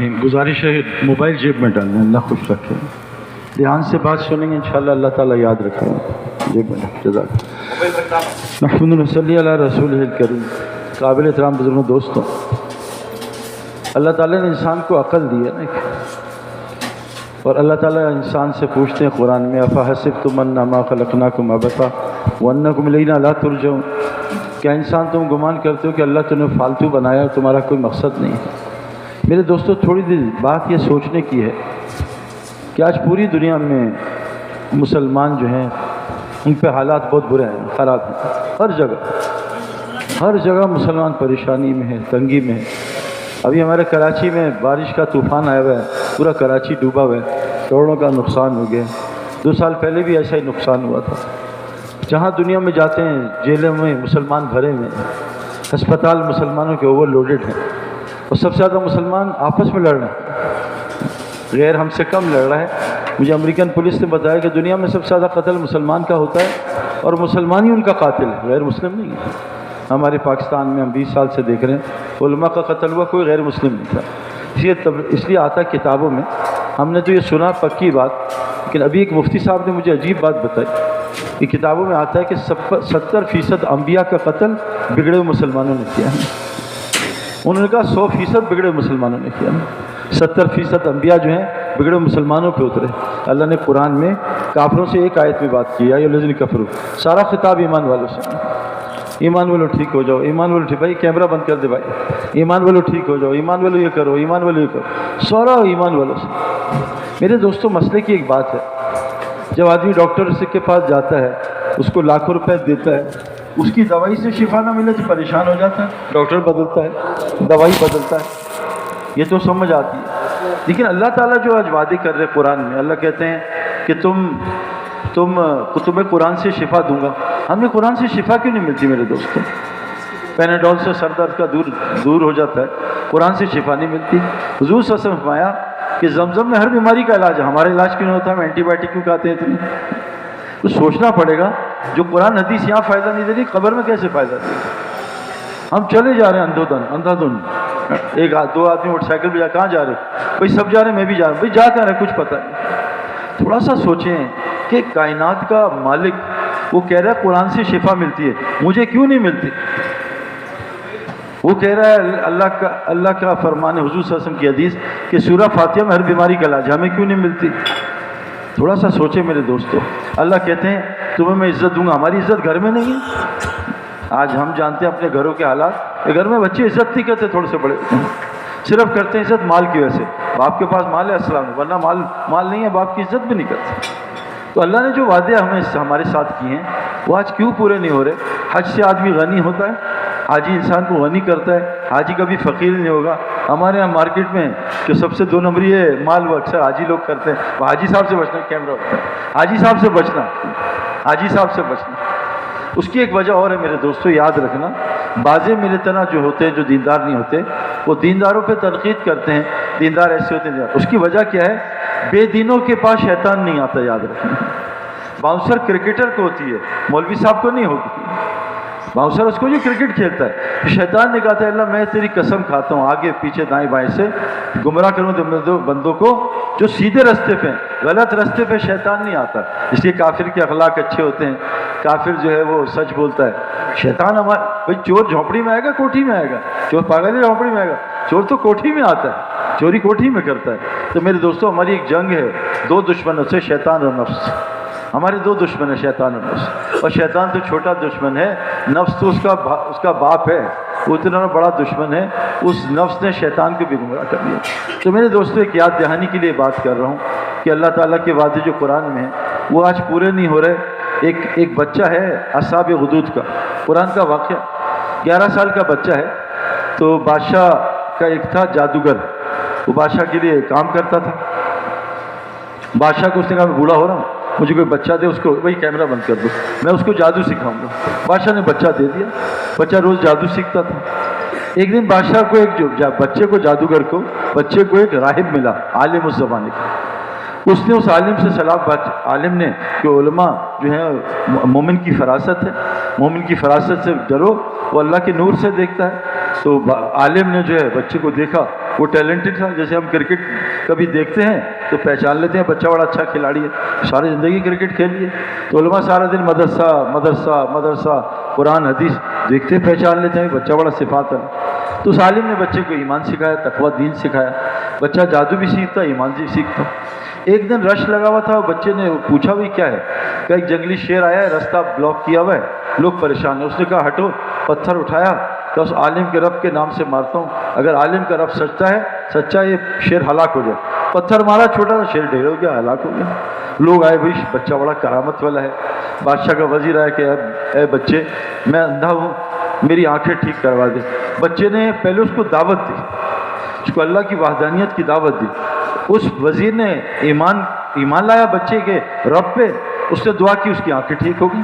الرحیم۔ گزارش ہے موبائل جیب میں ڈالنا، اللہ خوش رکھے، دھیان سے بات سنیں گے انشاءاللہ اللہ تعالیٰ یاد رکھیں گے۔ جیب میں جزاک محمد صلی علی رسول الکریم۔ قابل احترام بزرگوں دوستوں، اللہ تعالیٰ نے انسان کو عقل دی ہے نا، اور اللہ تعالیٰ انسان سے پوچھتے ہیں قرآن میں افحسبتم انما خلقناکم عبثا وانکم الینا لا ترجعون، کیا انسان تم گمان کرتے ہو کہ اللہ تم نے فالتو بنایا اور تمہارا کوئی مقصد نہیں ہے؟ میرے دوستو تھوڑی دیر بات یہ سوچنے کی ہے کہ آج پوری دنیا میں مسلمان جو ہیں ان پہ حالات بہت برے ہیں، خراب ہیں، ہر جگہ مسلمان پریشانی میں ہے، تنگی میں ہے۔ ابھی ہمارے کراچی میں بارش کا طوفان آیا ہوا ہے، پورا کراچی ڈوبا ہوا ہے، کروڑوں کا نقصان ہو گیا۔ 2 سال پہلے بھی ایسا ہی نقصان ہوا تھا۔ جہاں دنیا میں جاتے ہیں جیلوں میں مسلمان بھرے ہوئے ہیں، ہسپتال مسلمانوں کے اوور لوڈڈ ہیں، اور سب سے زیادہ مسلمان آپس میں لڑ رہے ہیں، غیر ہم سے کم لڑ رہا ہے۔ مجھے امریکن پولیس نے بتایا کہ دنیا میں سب سے زیادہ قتل مسلمان کا ہوتا ہے، اور مسلمان ہی ان کا قاتل ہے، غیر مسلم نہیں ہے۔ ہمارے پاکستان میں ہم 20 سال سے دیکھ رہے ہیں علماء کا قتل ہوا، کوئی غیر مسلم نہیں تھا۔ اس لیے آتا کتابوں میں، ہم نے تو یہ سنا پکی بات، لیکن ابھی ایک مفتی صاحب نے مجھے عجیب بات بتائی کہ کتابوں میں آتا ہے کہ 70% انبیاء کا قتل بگڑے ہوئے مسلمانوں نے کیا ہے۔ انہوں نے کہا 100% بگڑے ہوئے مسلمانوں نے کیا ہے، 70% انبیاء جو ہیں بگڑے ہوئے مسلمانوں پہ اترے۔ اللہ نے قرآن میں کافروں سے ایک آیت میں بات کی ہے، یا الذین کفروا، سارا خطاب ایمان والوں سے۔ ایمان والو ٹھیک ہو جاؤ، ایمان والو ٹھیک، بھائی کیمرہ بند کر دے بھائی، ایمان والو ٹھیک ہو جاؤ، ایمان والو یہ کرو، ایمان والو یہ کرو، سارا ایمان والوں سے۔ میرے دوستوں مسئلے کی ایک بات ہے، جب آدمی ڈاکٹر کے پاس جاتا ہے، اس کو لاکھوں روپے دیتا ہے، اس کی دوائی سے شفا نہ ملے تو پریشان ہو جاتا ہے، ڈاکٹر بدلتا ہے، دوائی بدلتا ہے، یہ تو سمجھ آتی ہے۔ لیکن اللہ تعالیٰ جو آج وعدے کر رہے قرآن میں، اللہ کہتے ہیں کہ تمہیں قرآن سے شفا دوں گا۔ ہمیں قرآن سے شفا کیوں نہیں ملتی میرے دوستوں؟ پیناڈول سے سر درد کا دور ہو جاتا ہے، قرآن سے شفا نہیں ملتی۔ حضور صلی اللہ علیہ وسلم نے فرمایا کہ زمزم میں ہر بیماری کا علاج ہے، ہمارا علاج کیوں نہیں ہوتا؟ ہم اینٹی بائیوٹک کیوں کھاتے ہیں اتنے؟ تو سوچنا پڑے گا، جو قرآن حدیث یہاں فائدہ نہیں دے رہی، قبر میں کیسے فائدہ دے گی؟ ہم چلے جا رہے ہیں اندھا دھن، 2 آدمی موٹر سائیکل پہ کہاں جا رہے ہیں؟ بھائی سب جا رہے ہیں، میں بھی جا رہا ہوں، بھائی جا کہاں رہے کچھ پتہ نہیں۔ تھوڑا سا سوچیں کہ کائنات کا مالک وہ کہہ رہا ہے قرآن سے شفا ملتی ہے، مجھے کیوں نہیں ملتی؟ وہ کہہ رہا ہے اللہ کا فرمان ہے، حضور صلی اللہ علیہ وسلم کی حدیث کہ سورہ فاتحہ میں ہر بیماری کا علاج، ہمیں کیوں نہیں ملتی؟ تھوڑا سا سوچیں میرے دوستو۔ اللہ کہتے ہیں تمہیں میں عزت دوں گا، ہماری عزت گھر میں نہیں ہے۔ آج ہم جانتے ہیں اپنے گھروں کے حالات، کہ گھر میں بچے عزت نہیں کرتے، تھوڑے سے بڑے صرف کرتے ہیں عزت مال کی وجہ سے، باپ کے پاس مال ہے السلام، ورنہ مال نہیں ہے باپ کی عزت بھی نہیں کرتے۔ تو اللہ نے جو وعدے ہمارے ساتھ کیے ہیں وہ آج کیوں پورے نہیں ہو رہے؟ حج سے آدمی غنی ہوتا ہے، حاجی انسان کو غنی کرتا ہے، حاجی کبھی فقیر نہیں ہوگا۔ ہمارے یہاں مارکیٹ میں جو سب سے 2 نمبری ہے مال وہ اکثر حاجی لوگ کرتے ہیں، وہ حاجی صاحب سے بچنا، کیمرہ ہوتا ہے، حاجی صاحب سے بچنا۔ اس کی ایک وجہ اور ہے میرے دوستو، یاد رکھنا، بعض میرے طرح جو ہوتے ہیں جو دیندار نہیں ہوتے، وہ دینداروں پہ تنقید کرتے ہیں، دیندار ایسے ہوتے ہیں۔ اس کی وجہ کیا ہے؟ بے دینوں کے پاس شیطان نہیں آتا، یاد رکھنا۔ باؤنسر کرکٹر کو ہوتی ہے، مولوی صاحب کو نہیں ہوتی۔ باؤنسر اس کو جو کرکٹ کھیلتا ہے، شیطان نے کہا تھا اللہ میں تیری قسم کھاتا ہوں آگے پیچھے دائیں بائیں سے گمراہ کروں تو بندوں کو جو سیدھے رستے پہ، غلط رستے پہ شیطان نہیں آتا۔ اس لیے کافر کے اخلاق اچھے ہوتے ہیں، کافر جو ہے وہ سچ بولتا ہے۔ شیطان بھائی چور جھونپڑی میں آئے گا کوٹھی میں آئے گا؟ چور پاگل جھونپڑی میں آئے گا؟ چور تو کوٹھی میں آتا ہے، چوری کوٹھی میں کرتا ہے۔ تو میرے دوستوں ہماری ایک جنگ ہے 2 دشمنوں سے، شیطان اور نفس۔ ہمارے 2 دشمن ہیں، شیطان اور نفس۔ اور شیطان تو چھوٹا دشمن ہے، نفس تو اس کا باپ ہے، وہ اتنا بڑا دشمن ہے، اس نفس نے شیطان کو بھی گمراہ کر دیا۔ تو میرے دوستوں ایک یاد دہانی کے لیے بات کر رہا ہوں کہ اللہ تعالیٰ کے وعدے جو قرآن میں ہیں وہ آج پورے نہیں ہو رہے۔ ایک بچہ ہے اصحاب غدود کا، قرآن کا واقعہ، 11 سال کا بچہ ہے۔ تو بادشاہ کا ایک تھا جادوگر، وہ بادشاہ کے لیے کام کرتا تھا۔ بادشاہ کو اس نے کہا میں بوڑھا ہو رہا ہوں، مجھے کوئی بچہ دے، اس کو وہی کیمرہ بند کر دو، میں اس کو جادو سکھاؤں گا۔ بادشاہ نے بچہ دے دیا، بچہ روز جادو سیکھتا تھا۔ ایک دن بادشاہ کو جادوگر کو بچے کو ایک راہب ملا، عالم اس زمانے کا۔ اس نے اس عالم سے عالم نے کہ علماء جو ہیں مومن کی فراست ہے، مومن کی فراست سے ڈرو، وہ اللہ کے نور سے دیکھتا ہے۔ تو عالم نے جو ہے بچے کو دیکھا وہ ٹیلنٹڈ تھا. جیسے ہم کرکٹ کبھی دیکھتے ہیں تو پہچان لیتے ہیں بچہ بڑا اچھا کھلاڑی ہے, ساری زندگی کرکٹ کھیل لیے. تو علماء سارا دن مدرسہ مدرسہ مدرسہ قرآن حدیث دیکھتے پہچان لیتے ہیں بچہ بڑا صفات ہے. تو اس عالم نے بچے کو ایمان سکھایا, تقویٰ دین سکھایا. بچہ جادو بھی سیکھتا, ایمان بھی سیکھتا. ایک دن رش لگا ہوا تھا, بچے نے پوچھا بھی کیا ہے, کہ ایک جنگلی شیر آیا ہے, راستہ بلاک کیا ہوا ہے, لوگ پریشان ہیں. اس نے کہا ہٹو. پتھر اٹھایا کہ اس عالم کے رب کے نام سے مارتا ہوں, اگر عالم کا رب سچتا ہے سچا یہ شیر ہلاک ہو جائے. پتھر مارا, چھوٹا سا شیر ڈھیر ہو گیا, ہلاک ہو گیا. لوگ آئے, بھائی بچہ بڑا کرامت والا ہے. بادشاہ کا وزیر آیا کہ اے بچے, میں اندھا ہوں, میری آنکھیں ٹھیک کروا دے. بچے نے پہلے اس کو دعوت دی, اس کو اللہ کی وحدانیت کی دعوت دی. اس وزیر نے ایمان لایا بچے کے رب پہ, اس نے دعا کی, اس کی آنکھیں ٹھیک ہو گئی.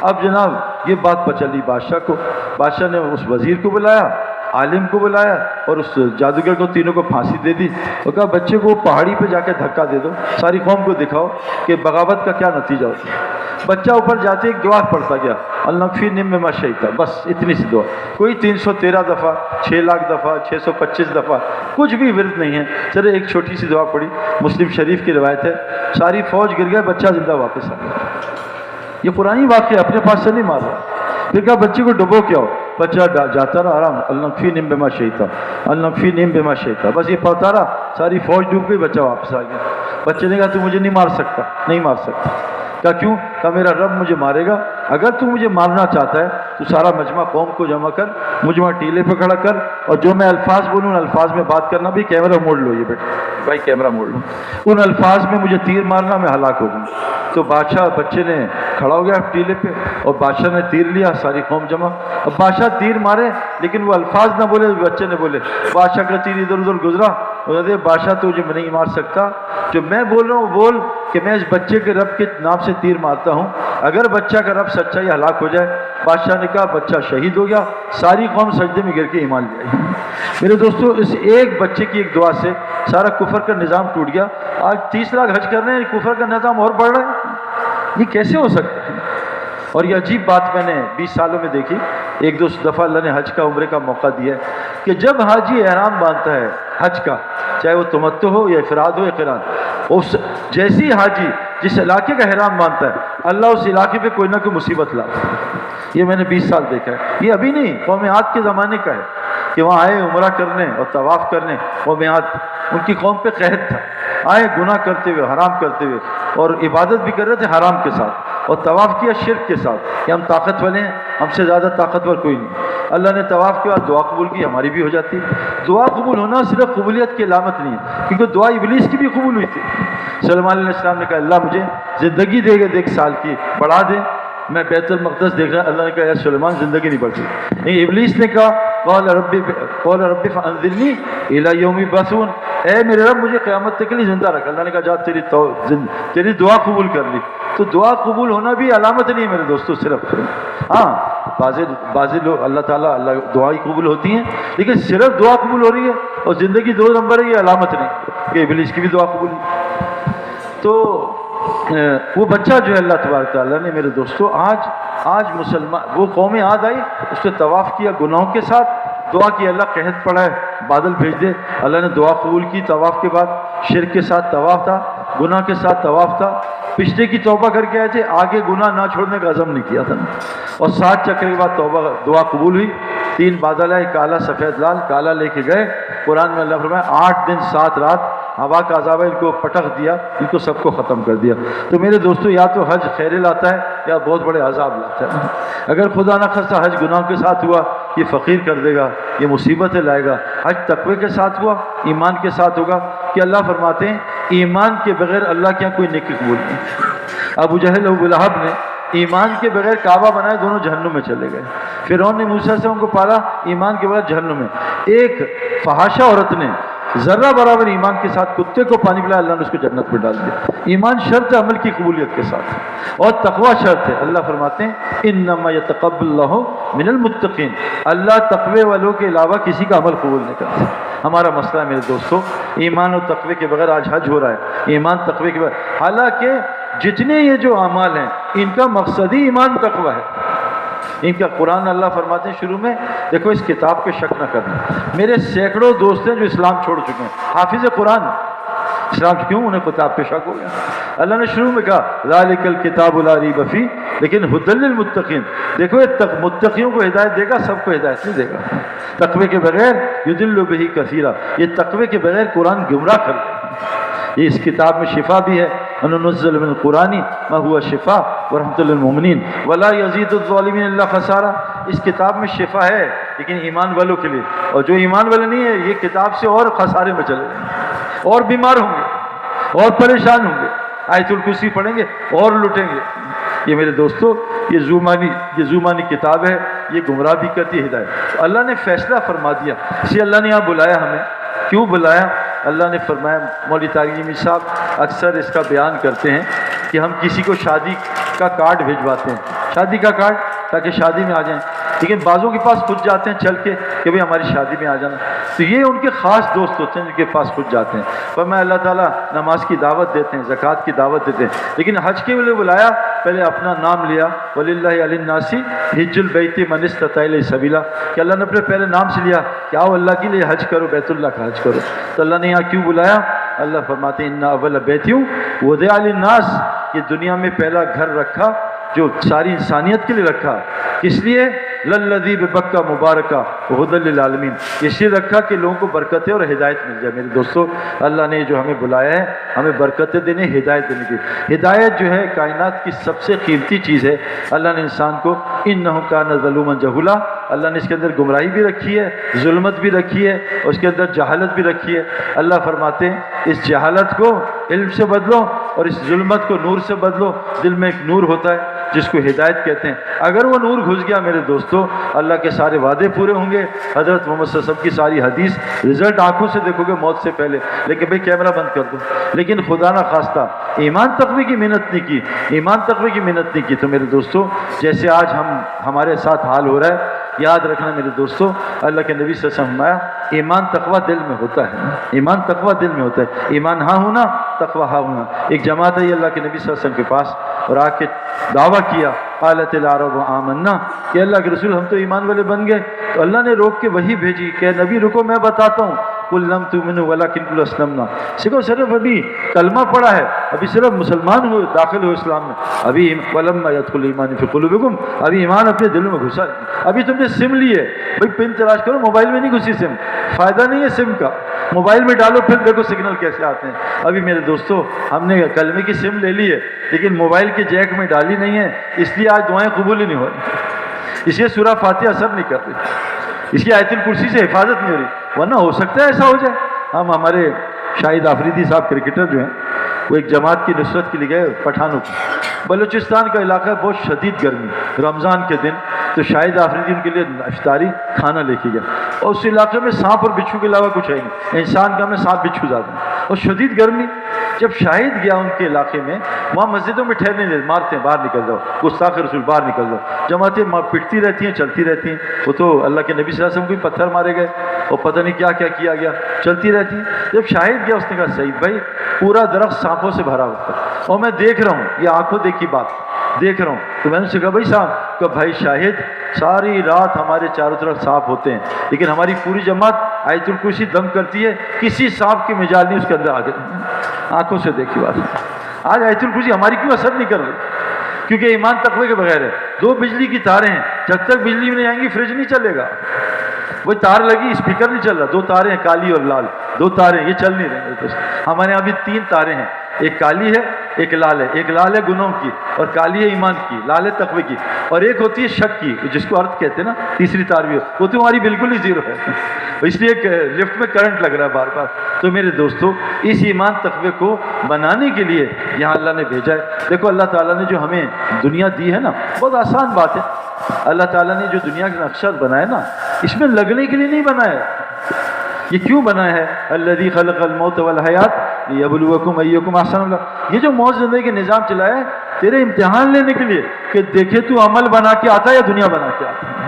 اب جناب یہ بات پچلی بادشاہ کو. بادشاہ نے اس وزیر کو بلایا, عالم کو بلایا اور اس جادوگر کو, تینوں کو پھانسی دے دی. وہ کہا بچے کو پہاڑی پہ جا کے دھکا دے دو, ساری قوم کو دکھاؤ کہ بغاوت کا کیا نتیجہ ہوتا ہے. بچہ اوپر جاتے ایک دعا پڑھتا گیا, النقفی نم میں شہیدہ, بس اتنی سی دعا. کوئی 313 دفعہ, 6 لاکھ دفعہ, 625 دفعہ, کچھ بھی ورد نہیں ہے. چلے ایک چھوٹی سی دعا پڑھی, مسلم شریف کی روایت ہے. ساری فوج گر گیا, بچہ زندہ واپس آ گیا. یہ قرآنی واقعہ, اپنے پاس سے نہیں مار رہا. پھر کہا بچے کو ڈبو کیا ہو, بچہ جاتا رہا آرام, النقفی نم بما شہیدہ, النقفی نم بما شہیدہ, بس یہ پڑھتا رہا. ساری فوج ڈوب گئی, بچہ واپس آ گیا. بچے نے کہا تو مجھے نہیں مار سکتا. نہیں مار سکتا. کہا کیوں؟ کہا میرا رب مجھے مارے گا. اگر تو مجھے مارنا چاہتا ہے تو سارا مجمع قوم کو جمع کر, مجمع ٹیلے پہ کھڑا کر, اور جو میں الفاظ بولوں ان الفاظ میں بات کرنا. بھی کیمرہ موڑ لو, یہ بیٹا بھائی کیمرہ موڑ لو, ان الفاظ میں مجھے تیر مارنا, میں ہلاک ہو جاؤں. تو بادشاہ, بچے نے کھڑا ہو گیا ٹیلے پہ, اور بادشاہ نے تیر لیا, ساری قوم جمع. اب بادشاہ تیر مارے لیکن وہ الفاظ نہ بولے, بچے نے بولے. بادشاہ کا تیر ادھر ادھر گزرا. بادشاہ تو مجھے نہیں مار سکتا, جو میں بول رہا ہوں بول کہ میں اس بچے کے رب کے نام سے تیر مارتا ہوں, اگر بچہ کا رب سچا یہ ہلاک ہو جائے. بادشاہ نے کہا بچہ شہید ہو گیا. ساری قوم سجدے میں گر کے ایمان لے آئی. میرے دوستو, اس ایک بچے کی ایک دعا سے سارا کفر کا نظام ٹوٹ گیا. آج 30 لاکھ حج کر رہے ہیں, کفر کا نظام اور بڑھ رہا ہے. یہ کیسے ہو سکتا ہے؟ اور یہ عجیب بات میں نے 20 سالوں میں دیکھی. ایک دو دفعہ اللہ نے حج کا, عمرے کا موقع دیا ہے کہ جب حاجی احرام باندھتا ہے حج کا, چاہے وہ تمتع ہو یا افراد ہو یا قران, اس جیسی حاجی جس علاقے کا احرام باندھتا ہے, اللہ اس علاقے پہ کوئی نہ کوئی مصیبت لاتا ہے. یہ میں نے 20 سال دیکھا ہے. یہ ابھی نہیں, قوم عاد کے زمانے کا ہے کہ وہاں آئے عمرہ کرنے اور طواف کرنے. قوم عاد, ان کی قوم پہ قحط تھا, آئے گناہ کرتے ہوئے, حرام کرتے ہوئے, اور عبادت بھی کر رہے تھے حرام کے ساتھ, اور طواف کیا شرک کے ساتھ کہ ہم طاقت والے ہیں, ہم سے زیادہ طاقتور کوئی نہیں. اللہ نے طواف کے بعد دعا قبول کی, ہماری بھی ہو جاتی. دعا قبول ہونا صرف قبولیت کی علامت نہیں ہے, کیونکہ دعا ابلیس کی بھی قبول ہوئی تھی. سلیمان علیہ السلام نے کہا اللہ مجھے زندگی دے گا 1 سال کی, بڑھا دے, میں بیت المقدس دیکھ رہا. اللہ نے کہا یا سلیمان زندگی نہیں بڑھتی. نہیں, ابلیس نے کہا قال رب فانظرنی الی یوم یبعثون, اے میرے رب مجھے قیامت تک کے لیے زندہ رکھ. اللہ نے کہا جا تیری دعا قبول کر لی. تو دعا قبول ہونا بھی علامت نہیں ہے میرے دوستو صرف. ہاں, بعض لوگ اللہ تعالیٰ دعائیں قبول ہوتی ہیں, لیکن صرف دعا قبول ہو رہی ہے اور زندگی 2 نمبر ہے, یہ علامت نہیں کہ ابلیس کی بھی دعا قبول ہے. تو وہ بچہ جو ہے اللہ تبارک تعالیٰ نے میرے دوستو آج مسلمان, وہ قوم عاد آئی, اس نے طواف کیا گناہوں کے ساتھ, دعا کی اللہ قحط پڑا ہے, بادل بھیج دے. اللہ نے دعا قبول کی. طواف کے بعد شرک کے ساتھ طواف تھا, گناہ کے ساتھ طواف تھا. پچھلے کی توبہ کر کے آئے تھے, آگے گناہ نہ چھوڑنے کا عزم نہیں کیا تھا, اور 7 چکر کے بعد توبہ دعا قبول ہوئی. 3 بادل آئے, کالا سفید لال. کالا لے کے گئے. قرآن میں اللہ فرمایا 8 دن 7 رات ہوا کا عذاب ان کو پٹخ دیا, ان کو سب کو ختم کر دیا. تو میرے دوستو, یا تو حج خیر لاتا ہے یا بہت بڑے عذاب لاتا ہے. اگر خدا نہ خواستہ حج گناہ کے ساتھ ہوا, یہ فقیر کر دے گا, یہ مصیبتیں لائے گا. حج تقوی کے ساتھ ہوا, ایمان کے ساتھ ہوگا, کہ اللہ فرماتے ہیں ایمان کے بغیر اللہ کے یہاں کوئی نیکی قبول نہیں. ابو جہل ابو لہب نے ایمان کے بغیر کعبہ بنائے, دونوں جہنم میں چلے گئے. فرعون نے موسیٰ سے ان کو پالا, ایمان کے بغیر جہنم میں. ایک فحاشہ عورت نے ذرہ برابر ایمان کے ساتھ کتے کو پانی پلایا, اللہ نے اس کو جنت میں ڈال دیا. ایمان شرط ہے عمل کی قبولیت کے ساتھ, اور تقوی شرط ہے. اللہ فرماتے ہیں انما یتقبل اللہ من المتقین, اللہ تقوی والوں کے علاوہ کسی کا عمل قبول نہیں کرتا. ہمارا مسئلہ ہے میرے دوستو, ایمان اور تقوی کے بغیر آج حج ہو رہا ہے, ایمان تقوی کے بغیر. حالانکہ جتنے یہ جو اعمال ہیں ان کا مقصد ہی ایمان تقوی ہے. ان کا قرآن اللہ فرماتے ہیں شروع میں دیکھو اس کتاب پہ شک نہ کرنا. میرے سینکڑوں دوست ہیں جو اسلام چھوڑ چکے ہیں, حافظ قرآن, اسلام کیوں, انہیں کتاب پہ شک ہو گیا. اللہ نے شروع میں کہا ذالک الکتاب لا ریب فیہ, لیکن ھدی للمتقین. دیکھو یہ متقیوں کو ہدایت دے گا, سب کو ہدایت نہیں دے گا. تقوی کے بغیر یضل بہ کثیرا, یہ تقوی کے بغیر قرآن گمراہ کر دے. یہ اس کتاب میں شفا بھی ہے, وننزل من القرآن ما هو شفاء ورحمۃ للمؤمنین ولا یزید الظالمین الا خسارا. اس کتاب میں شفا ہے لیکن ایمان والوں کے لیے, اور جو ایمان والے نہیں ہے یہ کتاب سے اور خسارے میں چلے جائیں گے, اور بیمار ہوں گے, اور پریشان ہوں گے, آیت الکرسی پڑھیں گے اور لٹیں گے. یہ میرے دوستو یہ زومانی کتاب ہے, یہ گمراہ بھی کرتی ہے ہدایت. تو اللہ نے فیصلہ فرما دیا, اسی اللہ نے یہاں بلایا ہمیں. کیوں بلایا؟ اللہ نے فرمایا, مولوی طارق جمیل صاحب اکثر اس کا بیان کرتے ہیں کہ ہم کسی کو شادی کا کارڈ بھجواتے ہیں, شادی کا کارڈ, تاکہ شادی میں آ جائیں, لیکن بعضوں کے پاس خود جاتے ہیں چل کے کہ بھئی ہماری شادی میں آ جانا. تو یہ ان کے خاص دوست ہوتے ہیں جن کے پاس خود جاتے ہیں. فرمایا اللہ تعالیٰ نماز کی دعوت دیتے ہیں, زکوٰۃ کی دعوت دیتے ہیں, لیکن حج کے لیے بلایا پہلے اپنا نام لیا, وَلِلَّهِ عَلَى النَّاسِ حِجُّ الْبَيْتِ مَنِ اسْتَطَاعَ إِلَيْهِ سَبِيلًا, کہ اللہ نے اپنے پہلے نام سے لیا کہ آؤ اللہ کے لیے حج کرو, بیت اللہ کا حج کرو. تو اللہ نے یہاں کیوں بلایا؟ اللہ فرماتے ہیں اِنَّ أَوَّلَ بَيْتٍ وُضِعَ لِلنَّاسِ, یہ دنیا میں پہلا گھر رکھا جو ساری انسانیت کے لیے رکھا. کس لیے؟ للذی ببکہ مبارکہ وہدی للعالمین, اس لیے رکھا کہ لوگوں کو برکتیں اور ہدایت مل جائے. میرے دوستو اللہ نے جو ہمیں بلایا ہے ہمیں برکتیں دینے, ہدایت دینے کی. ہدایت جو ہے کائنات کی سب سے قیمتی چیز ہے. اللہ نے انسان کو انہ کان ظلوما جہولا, اللہ نے اس کے اندر گمراہی بھی رکھی ہے, ظلمت بھی رکھی ہے, اور اس کے اندر جہالت بھی رکھی ہے. اللہ فرماتے ہیں اس جہالت کو علم سے بدلو اور اس ظلمت کو نور سے بدلو. دل میں ایک نور ہوتا ہے جس کو ہدایت کہتے ہیں. اگر وہ نور گھس گیا میرے دوستو, اللہ کے سارے وعدے پورے ہوں گے. حضرت محمد صلی اللہ علیہ وسلم کی ساری حدیث رزلٹ آنکھوں سے دیکھو گے موت سے پہلے, لیکن بھئی کیمرہ بند کر دو. لیکن خدا نہ خواستہ ایمان تقوی کی محنت نہیں کی, ایمان تقوی کی محنت نہیں کی. تو میرے دوستو جیسے آج ہمارے ساتھ حال ہو رہا ہے, یاد رکھنا میرے دوستو اللہ کے نبی صلی اللہ علیہ وسلم فرمایا ایمان تقوی دل میں ہوتا ہے, ایمان تقوی دل میں ہوتا ہے. ایمان ہاں ہونا, تقوی ہاں ہونا. ایک جماعت ہے اللہ کے نبی صلی اللہ علیہ وسلم کے پاس اور آ کے دعویٰ کیا قالت العرب آمنا, کہ اللہ کے رسول ہم تو ایمان والے بن گئے. تو اللہ نے روک کے وہی بھیجی کہ نبی رکو میں بتاتا ہوں, قل لم تؤمنوا ولکن قولوا اسلمنا. سکھو صرف ابھی کلمہ پڑھا ہے, ابھی صرف مسلمان ہوئے, داخل ہوئے اسلام میں, ابھی ولما يدخل ایمان فی قلوبکم, ابھی ایمان اپنے دلوں میں گھسا. ابھی تم نے سم لی ہے, بھائی پن تلاش کرو, موبائل میں نہیں گھسی سم, فائدہ نہیں ہے سم کا, موبائل میں ڈالو پھر دیکھو سگنل کیسے آتے ہیں. ابھی میرے دوستو ہم نے کلمے کی سم لے لی ہے لیکن موبائل کے جیک میں ڈالی نہیں ہے, اس لیے آج دعائیں قبول ہی نہیں ہو رہی. اس لیے سورہ فاتحہ اثر نہیں کر رہی, اس کی آیت الکرسی سے حفاظت نہیں ہو رہی. ورنہ ہو سکتا ہے ایسا ہو جائے. ہمارے شاہد آفریدی صاحب کرکٹر جو ہیں وہ ایک جماعت کی نصرت کے لیے گئے پٹھانوں کو. بلوچستان کا علاقہ ہے, بہت شدید گرمی, رمضان کے دن. تو شاہد آفریدی ان کے لیے افطاری کھانا لے کے گیا, اور اس علاقے میں سانپ اور بچھو کے علاوہ کچھ ہے نہیں, انسان کا میں سانپ بچھو زیادہ ہیں, اور شدید گرمی. جب شاہد گیا ان کے علاقے میں, وہاں مسجدوں میں ٹھہرنے نہیں, مارتے ہیں باہر نکل جاؤ, گستاخ رسول باہر نکل جاؤ. جماعتیں پٹتی رہتی ہیں, چلتی رہتی ہیں. وہ تو اللہ کے نبی صلی اللہ علیہ وسلم کو پتھر مارے گئے اور پتہ نہیں کیا کیا کیا گیا, چلتی رہتی ہیں. جب شاہد گیا اس نے کہا سعید بھائی پورا درخت سانپوں سے بھرا ہوا ہے اور میں دیکھ رہا ہوں, یہ آنکھوں دیکھی بات دیکھ رہا ہوں. تو میں نے سے کہا بھائی صاحب, کہ بھائی شاہد ساری رات ہمارے چاروں طرف سانپ ہوتے ہیں لیکن ہماری پوری جماعت آیت الکرسی دم کرتی ہے, کسی سانپ کی مجال نہیں اس کے اندر آگے. آنکھوں سے دیکھی بات. آج آیت الکرسی ہماری کیوں اثر نہیں کر رہی؟ کیونکہ ایمان تقوی کے بغیر ہے. 2 بجلی کی تاریں ہیں, جب تک بجلی نہیں آئیں گی فریج نہیں چلے گا. وہ تار لگی, اسپیکر نہیں چل رہا, 2 تاریں ہیں کالی اور لال, 2 تاریں یہ چل نہیں رہے. ہمارے یہاں بھی 3 تاریں ہیں, ایک کالی ہے ایک لال ہے. ایک لال ہے گناہوں کی اور کالی ہے ایمان کی, لال ہے تقوی کی, اور ایک ہوتی ہے شک کی جس کو ارتھ کہتے ہیں نا, تیسری تار بھی وہ تو ہماری بالکل ہی زیرو ہے. اس لیے لفٹ میں کرنٹ لگ رہا ہے بار بار. تو میرے دوستو اس ایمان تقوی کو بنانے کے لیے یہاں اللہ نے بھیجا ہے. دیکھو اللہ تعالیٰ نے جو ہمیں دنیا دی ہے نا, بہت آسان بات ہے. اللہ تعالیٰ نے جو دنیا کا نقشہ بنایا نا, اس میں لگنے کے لیے نہیں بنایا. یہ کیوں بنا ہے؟ الذی خلق الموت والحیات لیبلوکم ایکم احسن عملا. یہ جو موت زندگی کے نظام چلایا ہے تیرے امتحان لینے کے لیے کہ دیکھے تو عمل بنا کے آتا ہے یا دنیا بنا کے آتا ہے.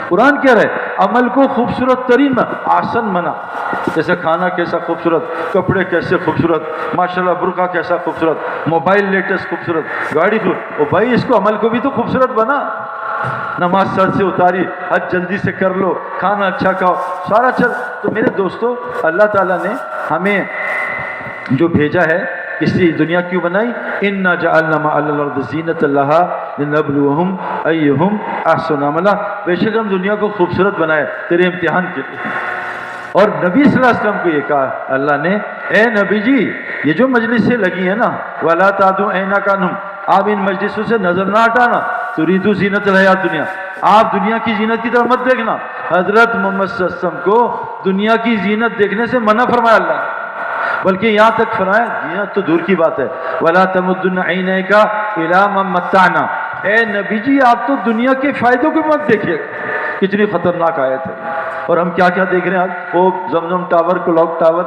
قرآن کہہ رہے عمل کو خوبصورت ترین آسن بنا. جیسے کھانا کیسا خوبصورت, کپڑے کیسے خوبصورت, ماشاءاللہ برقع کیسا خوبصورت, موبائل لیٹسٹ خوبصورت, گاڑی خوبصورت. او بھائی اس کو عمل کو بھی تو خوبصورت بنا. نماز سر سے اتاری، حج جلدی سے کر لو، کھانا اچھا کھاؤ، سارا چل۔ تو میرے دوستو، اللہ تعالیٰ نے ہمیں جو بھیجا ہے، اس لیے دنیا کیوں بنائی؟ اِنَّا جَعَلْنَا مَا عَلَى الْأَرْضِ زِينَةً لَهَا لِنَبْلُوَهُمْ أَيُّهُمْ أَحْسَنُ عَمَلًا۔ بے شک ہم دنیا کو خوبصورت بنائے تیرے امتحان کے لیے۔ اور نبی صلی اللہ علیہ وسلم کو یہ کہا اللہ نے، اے نبی جی، یہ جو مجلسیں لگی ہیں نا، وَلَا تَعْدُوا عَيْنَكَ عَنْهُمْ، آپ ان مجلسوں سے نظر نہ ہٹانا، تُرِيدُوا زِينَةَ الْحَيَاةِ الدُّنْيَا، آپ دنیا کی زینت کی طرف مت دیکھنا۔ حضرت محمد صلی اللہ علیہ وسلم کو دنیا کی زینت دیکھنے سے منع فرمایا اللہ نے، بلکہ یہاں تک فرمایا، زینت تو دور کی بات ہے، وَلَا تَمُدُّنَّ عَيْنَيْكَ إِلَىٰ مَن مَّتَّعْنَا، اے نبی جی آپ تو دنیا کے فائدوں کو مت دیکھیے۔ کتنی خطرناک آیت ہے۔ اور ہم کیا کیا دیکھ رہے ہیں آج، وہ زمزم ٹاور، کلاک ٹاور۔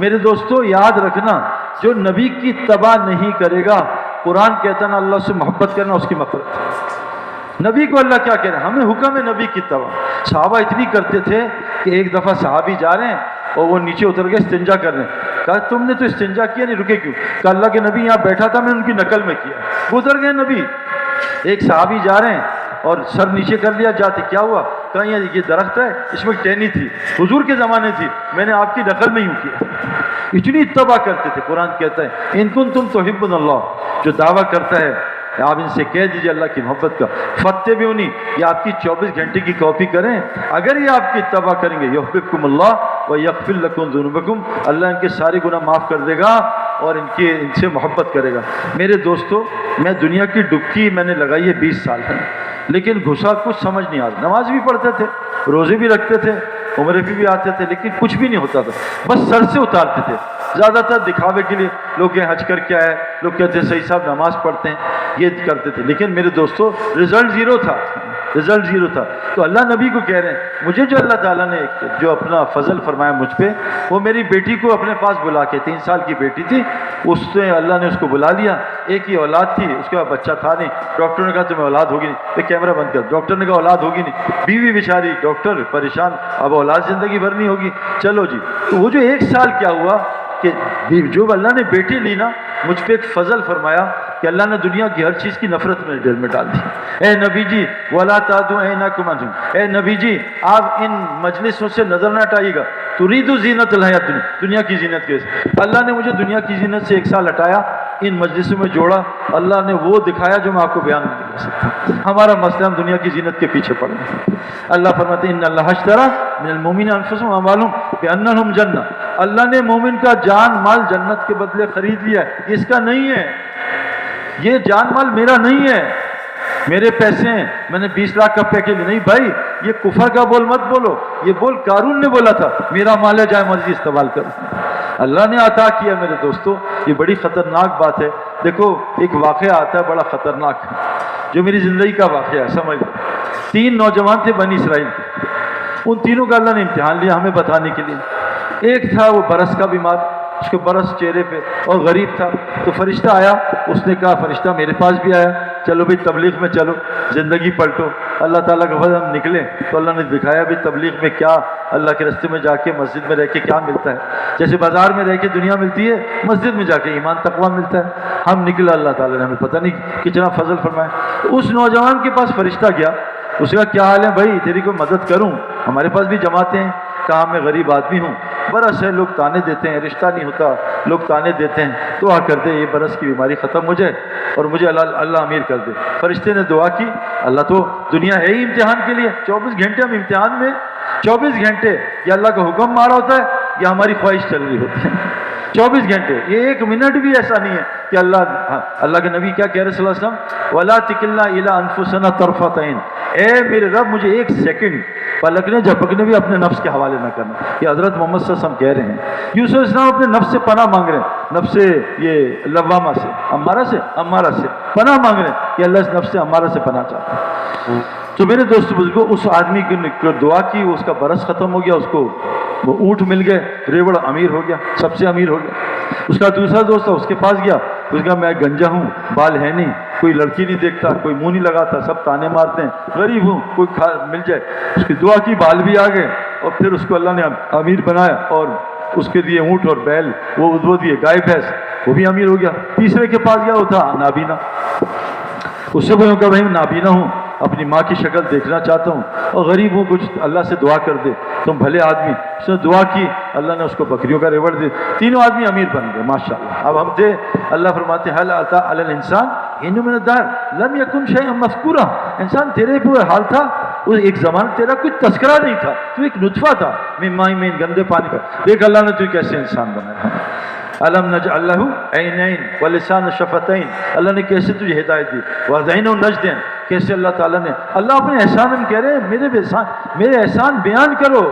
میرے دوستو یاد رکھنا، جو نبی کی اتباع نہیں کرے گا، قرآن کہتا ہے نا اللہ سے محبت کرنا اس کی مغفرت۔ نبی کو اللہ کیا کہہ رہے ہیں؟ ہمیں حکم ہے نبی کی اتباع۔ صحابہ اتنی کرتے تھے کہ ایک دفعہ صحابی جا رہے ہیں اور وہ نیچے اتر کے استنجا کر رہے ہیں۔ کہا تم نے تو استنجا کیا نہیں، رکے کیوں؟ کہا اللہ کے نبی یہاں بیٹھا تھا، میں ان کی نقل میں کیا۔ وہ اتر گئے نبی۔ ایک صحابی جا رہے ہیں اور سر نیچے کر لیا جاتے، کیا ہوا؟ کہا یہ درخت ہے، اس میں ٹہنی تھی، حضور کے زمانے تھی، میں نے آپ کی نقل میں یوں کیا۔ اتنی اتباع کرتے تھے۔ قرآن کہتا ہے ان کنتم تحبون اللہ، جو دعویٰ کرتا ہے آپ ان سے کہہ دیجیے اللہ کی محبت کا، فاتبعونی، یہ آپ کی 24 گھنٹے کی کاپی کریں، اگر یہ آپ کی اتباع کریں گے یحببکم اللہ ویغفر لکم ذنوبکم، اللہ ان کے سارے گناہ معاف کر دے گا اور ان سے محبت کرے گا۔ میرے دوستو، میں دنیا کی ڈبکی میں نے لگائی ہے 20 سال ہے، لیکن گھسا کچھ سمجھ نہیں آتا۔ نماز بھی پڑھتے تھے، روزے بھی رکھتے تھے، عمرے بھی آتے تھے، لیکن کچھ بھی نہیں ہوتا تھا، بس سر سے اتارتے تھے، زیادہ تر دکھاوے کے لیے۔ لوگ کہیں حج کر کے آئے، لوگ کہتے ہیں صحیح صاحب نماز پڑھتے ہیں، یہ کرتے تھے، لیکن میرے دوستو رزلٹ زیرو تھا، رزلٹ زیرو تھا۔ تو اللہ نبی کو کہہ رہے ہیں مجھے جو اللہ تعالیٰ نے جو اپنا فضل فرمایا مجھ پہ، وہ میری بیٹی کو اپنے پاس بلا کے، 3 سال کی بیٹی تھی، اس سے اللہ نے اس کو بلا لیا، ایک ہی اولاد تھی، اس کے بعد بچہ تھا نہیں، ڈاکٹر نے کہا تمہیں اولاد ہوگی نہیں، پھر کیمرہ بند کر، ڈاکٹر نے کہا اولاد ہوگی نہیں، بیوی بیچاری، ڈاکٹر پریشان، اب اولاد زندگی بھر نہیں ہوگی، چلو جی۔ تو وہ جو 1 سال کیا ہوا کہ جو اللہ نے بیٹی لی نا، مجھ پہ ایک فضل فرمایا کہ اللہ نے دنیا کی ہر چیز کی نفرت میرے دل میں ڈال دی۔ اے نبی جی وَلَا تَعْدُوا عَيْنَكُمْ عَنْهُمْ، اے نبی جی آپ ان مجلسوں سے نظر نہ ہٹائیے گا، تُرِيدُ زِينَةَ الْحَيَاةِ الدُّنْيَا، دنیا کی زینت کے۔ اللہ نے مجھے دنیا کی زینت سے 1 سال ہٹایا، ان مجلسوں میں جوڑا، اللہ نے وہ دکھایا جو میں آپ کو بیان نہیں کر سکتا۔ ہمارا مسئلہ ہم دنیا کی زینت کے پیچھے پڑ گئے۔ اللہ فرماتے ہیں ان اللہ اشترى من المؤمنین انفسهم واموالهم بان لهم جنہ، اللہ نے مومن کا جان مال جنت کے بدلے خرید لیا ہے، یہ اس کا نہیں ہے، یہ جان مال میرا نہیں ہے، میرے پیسے ہیں، میں نے 20 لاکھ کا پیکج نہیں بھائی، یہ کفر کا بول مت بولو، یہ بول قارون نے بولا تھا میرا مال ہے جائے مرضی استعمال کرو، اللہ نے عطا کیا۔ میرے دوستو یہ بڑی خطرناک بات ہے۔ دیکھو ایک واقعہ آتا ہے بڑا خطرناک، جو میری زندگی کا واقعہ ہے، سمجھ لو۔ 3 نوجوان تھے بنی اسرائیل کے، ان تینوں کا اللہ نے امتحان لیا ہمیں بتانے کے لیے۔ ایک تھا وہ برس کا بیمار، اس کے برس چہرے پہ، اور غریب تھا، تو فرشتہ آیا، اس نے کہا فرشتہ میرے پاس بھی آیا، چلو بھائی تبلیغ میں چلو، زندگی پلٹو۔ اللہ تعالیٰ کا فضل ہم نکلے تو اللہ نے دکھایا بھی تبلیغ میں کیا، اللہ کے راستے میں جا کے مسجد میں رہ کے کیا ملتا ہے، جیسے بازار میں رہ کے دنیا ملتی ہے، مسجد میں جا کے ایمان تقویٰ ملتا ہے۔ ہم نکلا، اللہ تعالیٰ نے ہمیں پتہ نہیں کتنا فضل فرمایا۔ اس نوجوان کے پاس فرشتہ گیا، اس کا کیا حال ہے بھائی، تیری کوئی مدد کروں، ہمارے پاس بھی جماعتیں ہیں، کہا میں غریب آدمی ہوں، برس ہے، لوگ تانے دیتے ہیں، رشتہ نہیں ہوتا، لوگ تانے دیتے ہیں، دعا کر دے یہ برس کی بیماری ختم ہو جائے اور مجھے اللہ امیر کر دے۔ فرشتے نے دعا کی، اللہ تو دنیا ہے ہی امتحان کے لیے، 24 گھنٹے ہم امتحان میں، 24 گھنٹے یا اللہ کا حکم مارا ہوتا ہے یا ہماری خواہش چل رہی ہوتی ہے، 24 گھنٹے، یہ 1 منٹ بھی ایسا نہیں ہے کہ اللہ کے نبی کیا کہہ رہے صلی اللہ علیہ وسلم، وَلَا تِكِلْنَا إِلَىٰ أَنفُسِنَا طَرْفَةَ عَيْنٍ، اے میرے رب مجھے 1 سیکنڈ پلکنے جھپکنے بھی اپنے نفس کے حوالے نہ کرنا۔ یہ حضرت محمد صلی اللہ علیہ وسلم کہہ رہے ہیں۔ یوسف اسلام اپنے نفس سے پناہ مانگ رہے ہیں، نفس یہ لوامہ سے، امارہ سے پناہ مانگ رہے ہیں کہ اللہ اس نفس سے امارہ سے پناہ چاہتا ہے۔ تو میرے دوست بزرگوں، اس آدمی کی دعا کی، اس کا برس ختم ہو گیا، اس کو وہ اونٹ مل گئے، ریوڑ امیر ہو گیا، سب سے امیر ہو گیا۔ اس کا دوسرا دوست تھا، اس کے پاس گیا، اس کا میں گنجا ہوں، بال ہے نہیں، کوئی لڑکی نہیں دیکھتا، کوئی منہ نہیں لگاتا، سب تانے مارتے ہیں، غریب ہوں، کوئی مل جائے۔ اس کی دعا کی، بال بھی آ گئے، اور پھر اس کو اللہ نے امیر بنایا، اور اس کے دیے اونٹ اور بیل، وہ دیے گائے بھینس، وہ بھی امیر ہو گیا۔ تیسرے کے پاس گیا، وہ تھا نابینا، اس سے بولوں کہ بھائی میں نابینا ہوں، اپنی ماں کی شکل دیکھنا چاہتا ہوں اور غریب ہوں کچھ اللہ سے دعا کر دے، تم بھلے آدمی. اس نے دعا کی، اللہ نے اس کو بکریوں کا ریوڑ دے، تینوں آدمی امیر بن گئے ماشاءاللہ. اب ہم تھے، اللہ فرماتے ہیں حل اتی علی الانسان حین من الدہر لم یکن شیئا مذکورا. انسان تیرے پہ حال تھا، ایک زمانہ تیرا کچھ تذکرہ نہیں تھا، تو ایک نطفہ تھا من ماء مہین، گندے پانی کا. دیکھ اللہ نے تو کیسے انسان بنایا. الم نجعل له عینین ولسان شفتین، اللہ نے کیسے تجھے ہدایت دی. وہدین النجدین، کیسے اللہ تعالیٰ نے، اللہ اپنے احسان ہم کہہ رہے ہیں میرے احسان بیان کرو.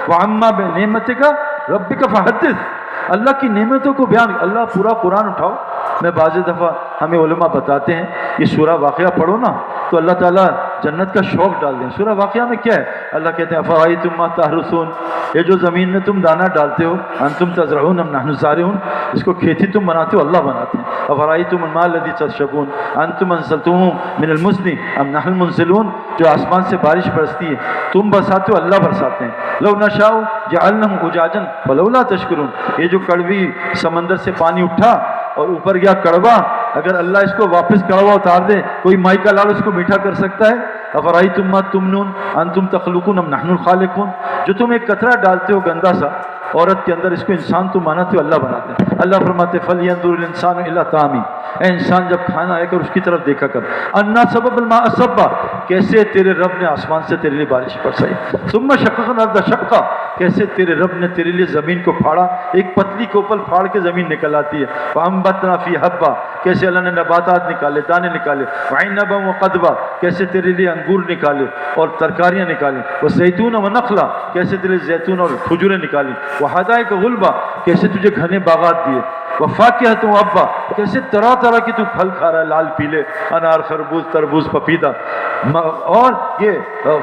وعما بنعمتک ربک فحدث، اللہ کی نعمتوں کو بیان. اللہ پورا قرآن اٹھاؤ. میں بعض دفعہ ہمیں علماء بتاتے ہیں یہ سورہ واقعہ پڑھو نا تو اللہ تعالیٰ جنت کا شوق ڈال دیں. سورہ واقعہ میں کیا ہے؟ اللہ کہتے ہیں افرأیتم ما تحرثون، یہ جو زمین میں تم دانہ ڈالتے ہو، انتم تزرعون ام نحن الزارعون، اس کو کھیتی تم بناتے ہو اللہ بناتے ہیں. افرأیتم الماء الذی تشربون انتم انزلتموہ من المزن ام نحن المنزلون، جو آسمان سے بارش برستی ہے تم برساتے ہو اللہ برساتے ہیں. لو نشاء جعلناہ اجاجا فلولا تشکرون، یہ جو کڑوی سمندر سے پانی اٹھا اور اوپر گیا کڑوا، اگر اللہ اس کو واپس کڑوا اتار دے، کوئی مائی کا لال اس کو میٹھا کر سکتا ہے؟ افرأیتم ما تمنون انتم تخلقون ام نحن الخالقون، جو تم ایک قطرہ ڈالتے ہو گندا سا عورت کے اندر، اس کو انسان تم بناتے ہو اللہ بناتے ہیں. اللہ فرماتے فلینظر الانسان الی طعامہ، اے انسان جب کھانا آئے کر اس کی طرف دیکھا کر. انا سبب الماء صبا، کیسے تیرے رب نے آسمان سے تیرے لیے بارش برسائی. ثم شققنا الارض شقا، کیسے تیرے رب نے تیرے لیے زمین کو پھاڑا، ایک پتلی کوپل پھاڑ کے زمین نکل آتی ہے. فانبتنا فی حبا، کیسے اللہ نے نباتات نکالے، دانے نکالے. وعنبا وقضبا، کیسے تیرے لیے انگور نکالے اور ترکاریاں نکالی. وزیتون ونخلا، کیسے تیرے زیتون اور کھجوریں نکالی. وحدائق غلبا، کیسے تجھے گھنے باغات دیے. وفاکہۃ وابا، کیسے طرح طرح کی تو پھل کھا رہا ہے، لال پیلے انار خربوز تربوز پپیتا. اور یہ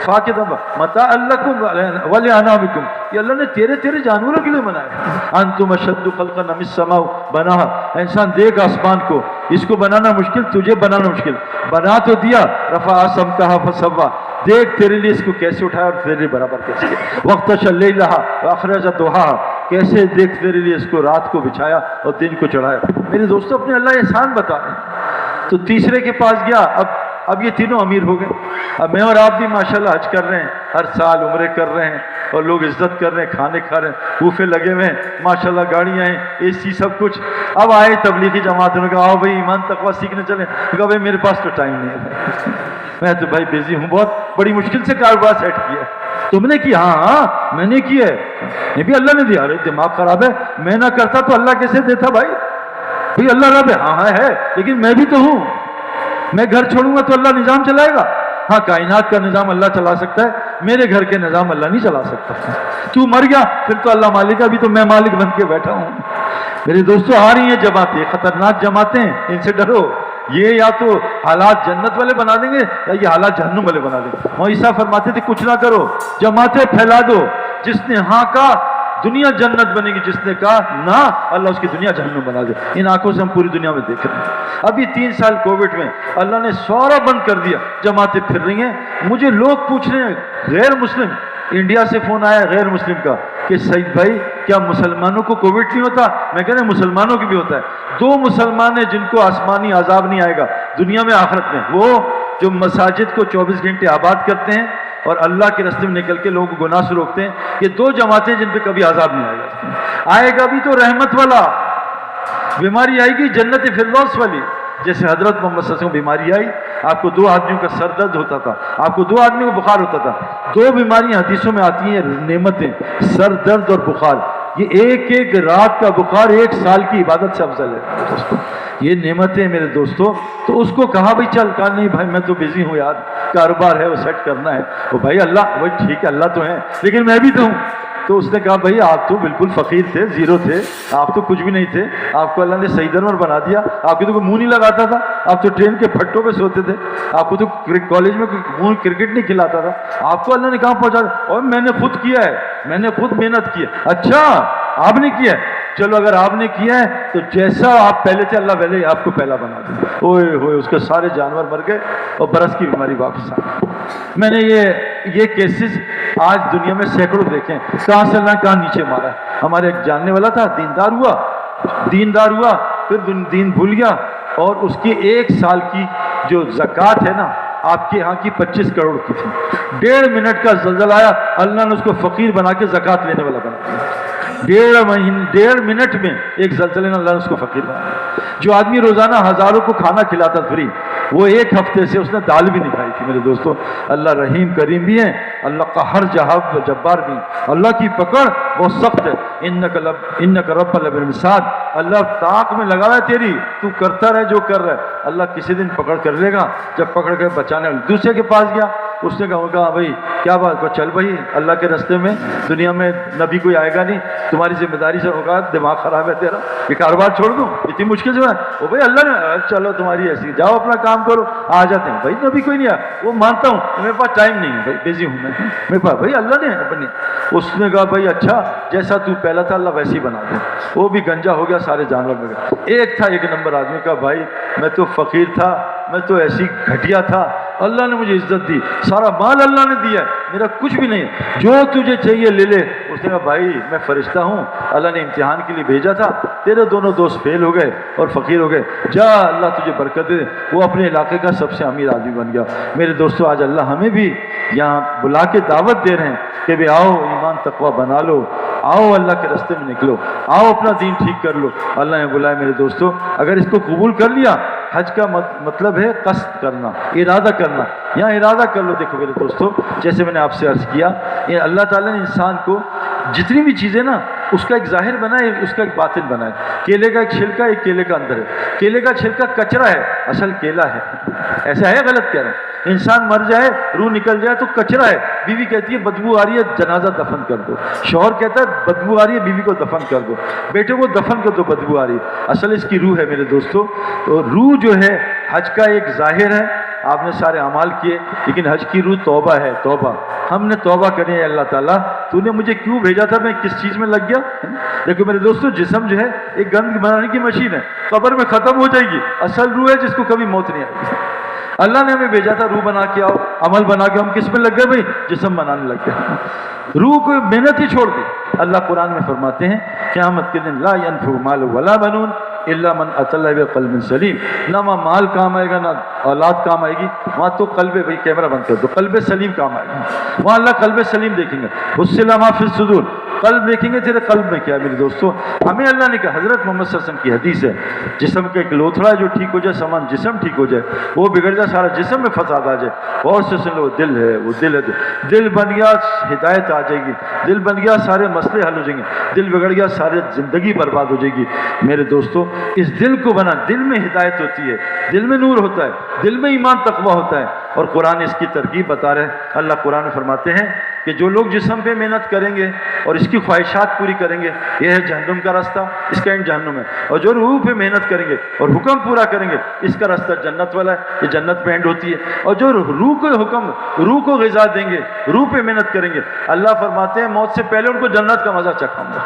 فاکہۃ متاعا لکم ولانعامکم، یہ اللہ نے تیرے جانوروں کے لیے بنایا. انتم اشد خلقا من السماء بناها، انسان دیکھ آسمان کو، اس کو بنانا مشکل، تجھے بنانا مشکل، بنا تو دیا. رفع سمکها فسوا، دیکھ تیرے لیے اس کو کیسے اٹھایا اور تیرے لیے برابر کیسے کیا. وقت لیلھا واخرج ضحاھا، کیسے دیکھ تیرے لیے اس کو رات کو بچھایا اور دن کو چڑھایا. میرے دوستو اپنے اللہ احسان بتا رہے ہیں. تو تیسرے کے پاس گیا، اب یہ تینوں امیر ہو گئے. اب میں اور آپ بھی ماشاءاللہ حج کر رہے ہیں، ہر سال عمرے کر رہے ہیں اور لوگ عزت کر رہے ہیں، کھانے کھا رہے ہیں، بوفے لگے ہوئے ہیں ماشاءاللہ، گاڑیاں ہیں، اے سی سب کچھ. اب آئے تبلیغی جماعت نے کہا آؤ بھائی ایمان تقویٰ سیکھنے چلیں. کہا بھائی میرے پاس تو ٹائم نہیں ہے، میں تو بھائی بزی ہوں، بہت بڑی مشکل سے کاروبار سیٹ کیا. تم نے کیا؟ ہاں میں نے کیا ہے. یہ بھی اللہ نے دیا. ارے دماغ خراب ہے، میں نہ کرتا تو اللہ کیسے دیتا بھائی؟ بھائی اللہ رب ہے، ہاں ہے، لیکن میں بھی تو ہوں. میں گھر چھوڑوں گا تو اللہ نظام چلائے گا. ہاں کائنات کا نظام اللہ چلا سکتا ہے، میرے گھر کے نظام اللہ نہیں چلا سکتا. تو مر گیا پھر تو اللہ مالک ہے، ابھی تو میں مالک بن کے بیٹھا ہوں. میرے دوستو آ رہی ہیں جماعتیں، خطرناک جماعتیں، ان سے ڈرو. یہ یا تو حالات جنت والے بنا دیں گے یا یہ حالات جہنم والے بنا دیں گے. وہ عیسیٰ فرماتے تھے کچھ نہ کرو، جماعتیں پھیلا دو. جس نے ہاں کہا دنیا جنت بنے گی، جس نے کہا نہ اللہ اس کی دنیا جہنم بنا دے. ان آنکھوں سے ہم پوری دنیا میں دیکھ رہے ہیں. ابھی 3 سال کووڈ میں اللہ نے سارا بند کر دیا، جماعتیں پھر رہی ہیں. مجھے لوگ پوچھ رہے ہیں، غیر مسلم، انڈیا سے فون آیا غیر مسلم کا کہ سعید بھائی کیا مسلمانوں کو کووڈ نہیں ہوتا؟ میں کہہ رہا ہوں مسلمانوں کی بھی ہوتا ہے. 2 مسلمان ہیں جن کو آسمانی عذاب نہیں آئے گا دنیا میں آخرت میں، وہ جو مساجد کو 24 گھنٹے آباد کرتے ہیں اور اللہ کے راستے میں نکل کے لوگوں کو گناہ سے روکتے ہیں. یہ 2 جماعتیں جن پہ کبھی عذاب نہیں آئے گا. آئے گا بھی تو رحمت والا. بیماری آئے گی جنت فردوس والی. جیسے حضرت محمد صلی اللہ علیہ وسلم بیماری آئی، آپ کو 2 آدمیوں کا سر درد ہوتا تھا، آپ کو 2 آدمیوں کو بخار ہوتا تھا. 2 بیماریاں حدیثوں میں آتی ہیں، نعمتیں، سر درد اور بخار. یہ ایک رات کا بخار 1 سال کی عبادت سے افضل ہے. یہ نعمتیں میرے دوستو. تو اس کو کہا بھائی چل، کہا نہیں بھائی میں تو بزی ہوں یار، کاروبار ہے وہ سیٹ کرنا ہے. وہ بھائی اللہ، وہ ٹھیک ہے اللہ تو ہے لیکن میں بھی تو ہوں. تو اس نے کہا بھائی آپ تو بالکل فقیر تھے، زیرو تھے، آپ تو کچھ بھی نہیں تھے، آپ کو اللہ نے صحیح درمر بنا دیا. آپ کو تو کوئی منہ نہیں لگاتا تھا، آپ تو ٹرین کے پھٹوں پہ سوتے تھے، آپ کو تو کالج میں کوئی کرکٹ نہیں کھلاتا تھا، آپ کو اللہ نے کہاں پہنچا دیا؟ اور میں نے خود کیا ہے، میں نے خود محنت کی ہے. اچھا آپ نے کیا ہے، چلو اگر آپ نے کیا ہے تو جیسا آپ پہلے تھے اللہ پہلے آپ کو پہلا بنا دیں. اوئے ہوئے اس کے سارے جانور مر گئے اور برس کی بیماری واپس آ گئی. میں نے یہ کیسز آج دنیا میں سینکڑوں دیکھیں، کہاں سے اللہ کہاں نیچے مارا. ہمارے ایک جاننے والا تھا، دیندار ہوا پھر دین بھول گیا اور اس کی 1 سال کی جو زکوٰۃ ہے نا آپ کے یہاں کی 25 کروڑ کی تھی. 1.5 منٹ کا زلزلہ آیا, اللہ نے اس کو فقیر بنا کے زکوٰۃ لینے والا بنا دیا. 1.5 منٹ میں ایک زلزلے نے اللہ نے اس کو فقیر بنا دیا. جو آدمی روزانہ ہزاروں کو کھانا کھلاتا فری, وہ ایک ہفتے سے اس نے دال بھی نہیں کھائی تھی. میرے دوستوں, اللہ رحیم کریم بھی ہیں, اللہ قہر جبار بھی. اللہ کی پکڑ بہت سخت ہے. انک رب لبالمرصاد, اللہ طاق میں لگا ہے تیری, تو کرتا رہے جو کر رہا ہے. اللہ کسی دن پکڑ کر لے گا. جب پکڑ کے بچانے والے دوسرے کے پاس گیا, اس نے کہا بھائی کیا بات کو, چل بھائی اللہ کے راستے میں, دنیا میں نبی کوئی آئے گا نہیں, تمہاری ذمہ داری سے ہوگا, دماغ خراب ہے تیرا, یہ کاروبار چھوڑ دوں اتنی مشکل سے. وہ بھائی اللہ نے, چلو تمہاری ایسی, جاؤ اپنا کام کرو. آ جاتے ہیں, بھائی نبی کوئی نہیں آیا, وہ مانتا ہوں میرے پاس ٹائم نہیں ہے بھائی, بزی ہوں میں, میرے پاس بھائی اللہ نے اپنی. اس نے کہا بھائی اچھا جیسا تو پہلا تھا اللہ ویسے ہی بنا دے. وہ بھی گنجا ہو گیا, سارے جانور میں گیا. ایک تھا 1 نمبر آدمی کا, بھائی میں تو فقیر تھا, میں تو ایسی گھٹیا تھا, اللہ نے مجھے عزت دی, سارا مال اللہ نے دیا ہے, میرا کچھ بھی نہیں ہے, جو تجھے چاہیے لے لے. اس نے کہا بھائی میں فرشتہ ہوں, اللہ نے امتحان کے لیے بھیجا تھا, تیرے دونوں دوست فیل ہو گئے اور فقیر ہو گئے, جا اللہ تجھے برکت دے. وہ اپنے علاقے کا سب سے امیر آدمی بن گیا. میرے دوستو, آج اللہ ہمیں بھی یہاں بلا کے دعوت دے رہے ہیں کہ بھی آؤ ایمان تقوی بنا لو, آؤ اللہ کے راستے میں نکلو, آؤ اپنا دین ٹھیک کر لو. اللہ نے بلائے میرے دوستو, اگر اس کو قبول کر لیا, حج کا مطلب ہے قصد کرنا, ارادہ کرنا. یہاں ارادہ کر لو. دیکھو میرے دوستو, جیسے میں نے آپ سے عرض کیا, یہ اللہ تعالیٰ نے انسان کو جتنی بھی چیزیں نا, اس کا ایک ظاہر بنائے, اس کا ایک باطن بنائے. کیلے کا ایک چھلکا ایک کیلے کا اندر ہے. کیلے کا چھلکا کچرا ہے, اصل کیلا ہے. ایسا ہے, غلط کہہ رہے ہیں. انسان مر جائے, روح نکل جائے تو کچرا ہے. بیوی کہتی ہے بدبو آ رہی ہے, جنازہ دفن کر دو. شوہر کہتا ہے بدبو آ رہی ہے, بیوی کو دفن کر دو. بیٹے کو دفن کر دو, بدبو آ رہی ہے. اصل اس کی روح ہے میرے دوستو. تو روح جو ہے حج کا ایک ظاہر ہے. آپ نے سارے اعمال کیے, لیکن حج کی روح توبہ ہے. توبہ, ہم نے توبہ کرنی ہے. اللہ تعالیٰ تو نے مجھے کیوں بھیجا تھا, میں کس چیز میں لگ گیا. دیکھو میرے دوستو, جسم جو ہے ایک گند بنانے کی مشین ہے, قبر میں ختم ہو جائے گی. اصل روح ہے جس کو کبھی موت نہیں آئے گی. اللہ نے ہمیں بھیجا تھا روح بنا کے آؤ, عمل بنا کے. ہم کس میں لگ گئے بھائی, جسم بنانے لگ گئے. روح کو محنت ہی چھوڑ دی. اللہ قرآن میں فرماتے ہیں قیامت کے دن لا ينفع مال ولا بنون الا من اتى الله بقلب سلیم. نہ وہاں مال کام آئے گا, نہ اولاد کام آئے گی. وہاں تو قلب, بھائی کیمرہ بند کر دو, قلب سلیم کام آئے گا. وہاں اللہ قلب سلیم دیکھیں گے. اس سے ما فی الصدور, قلب دیکھیں گے تیرے قلب میں کیا ہے. میرے دوستو, ہمیں اللہ نے کہا, حضرت محمد صلی اللہ علیہ وسلم کی حدیث ہے, جسم کا ایک لوتھڑا جو ٹھیک ہو جائے, سامان جسم ٹھیک ہو جائے, وہ بگڑ جائے, سارا جسم میں فساد آ جائے. اور سے سن لو, دل ہے, وہ دل ہے. دل بن گیا ہدایت آ جائے گی. دل بن گیا سارے مسئلے حل ہو جائیں گے. دل بگڑ گیا سارے زندگی برباد ہو جائے گی. میرے دوستو, اس دل کو بنا, دل میں ہدایت ہوتی ہے, دل میں نور ہوتا ہے, دل میں ایمان تقویٰ ہوتا ہے. اور قرآن اس کی ترکیب بتا رہے. اللہ قرآن میں فرماتے ہیں کہ جو لوگ جسم پہ محنت کریں گے اور اس کی خواہشات پوری کریں گے, یہ ہے جہنم کا راستہ, اس کا اینڈ جہنم ہے. اور جو روح پہ محنت کریں گے اور حکم پورا کریں گے, اس کا راستہ جنت والا ہے, یہ جنت پہ اینڈ ہوتی ہے. اور جو روح کو حکم, روح کو غذا دیں گے, روح پہ محنت کریں گے, اللہ فرماتے ہیں موت سے پہلے ان کو جنت کا مزہ چکھاؤں گا.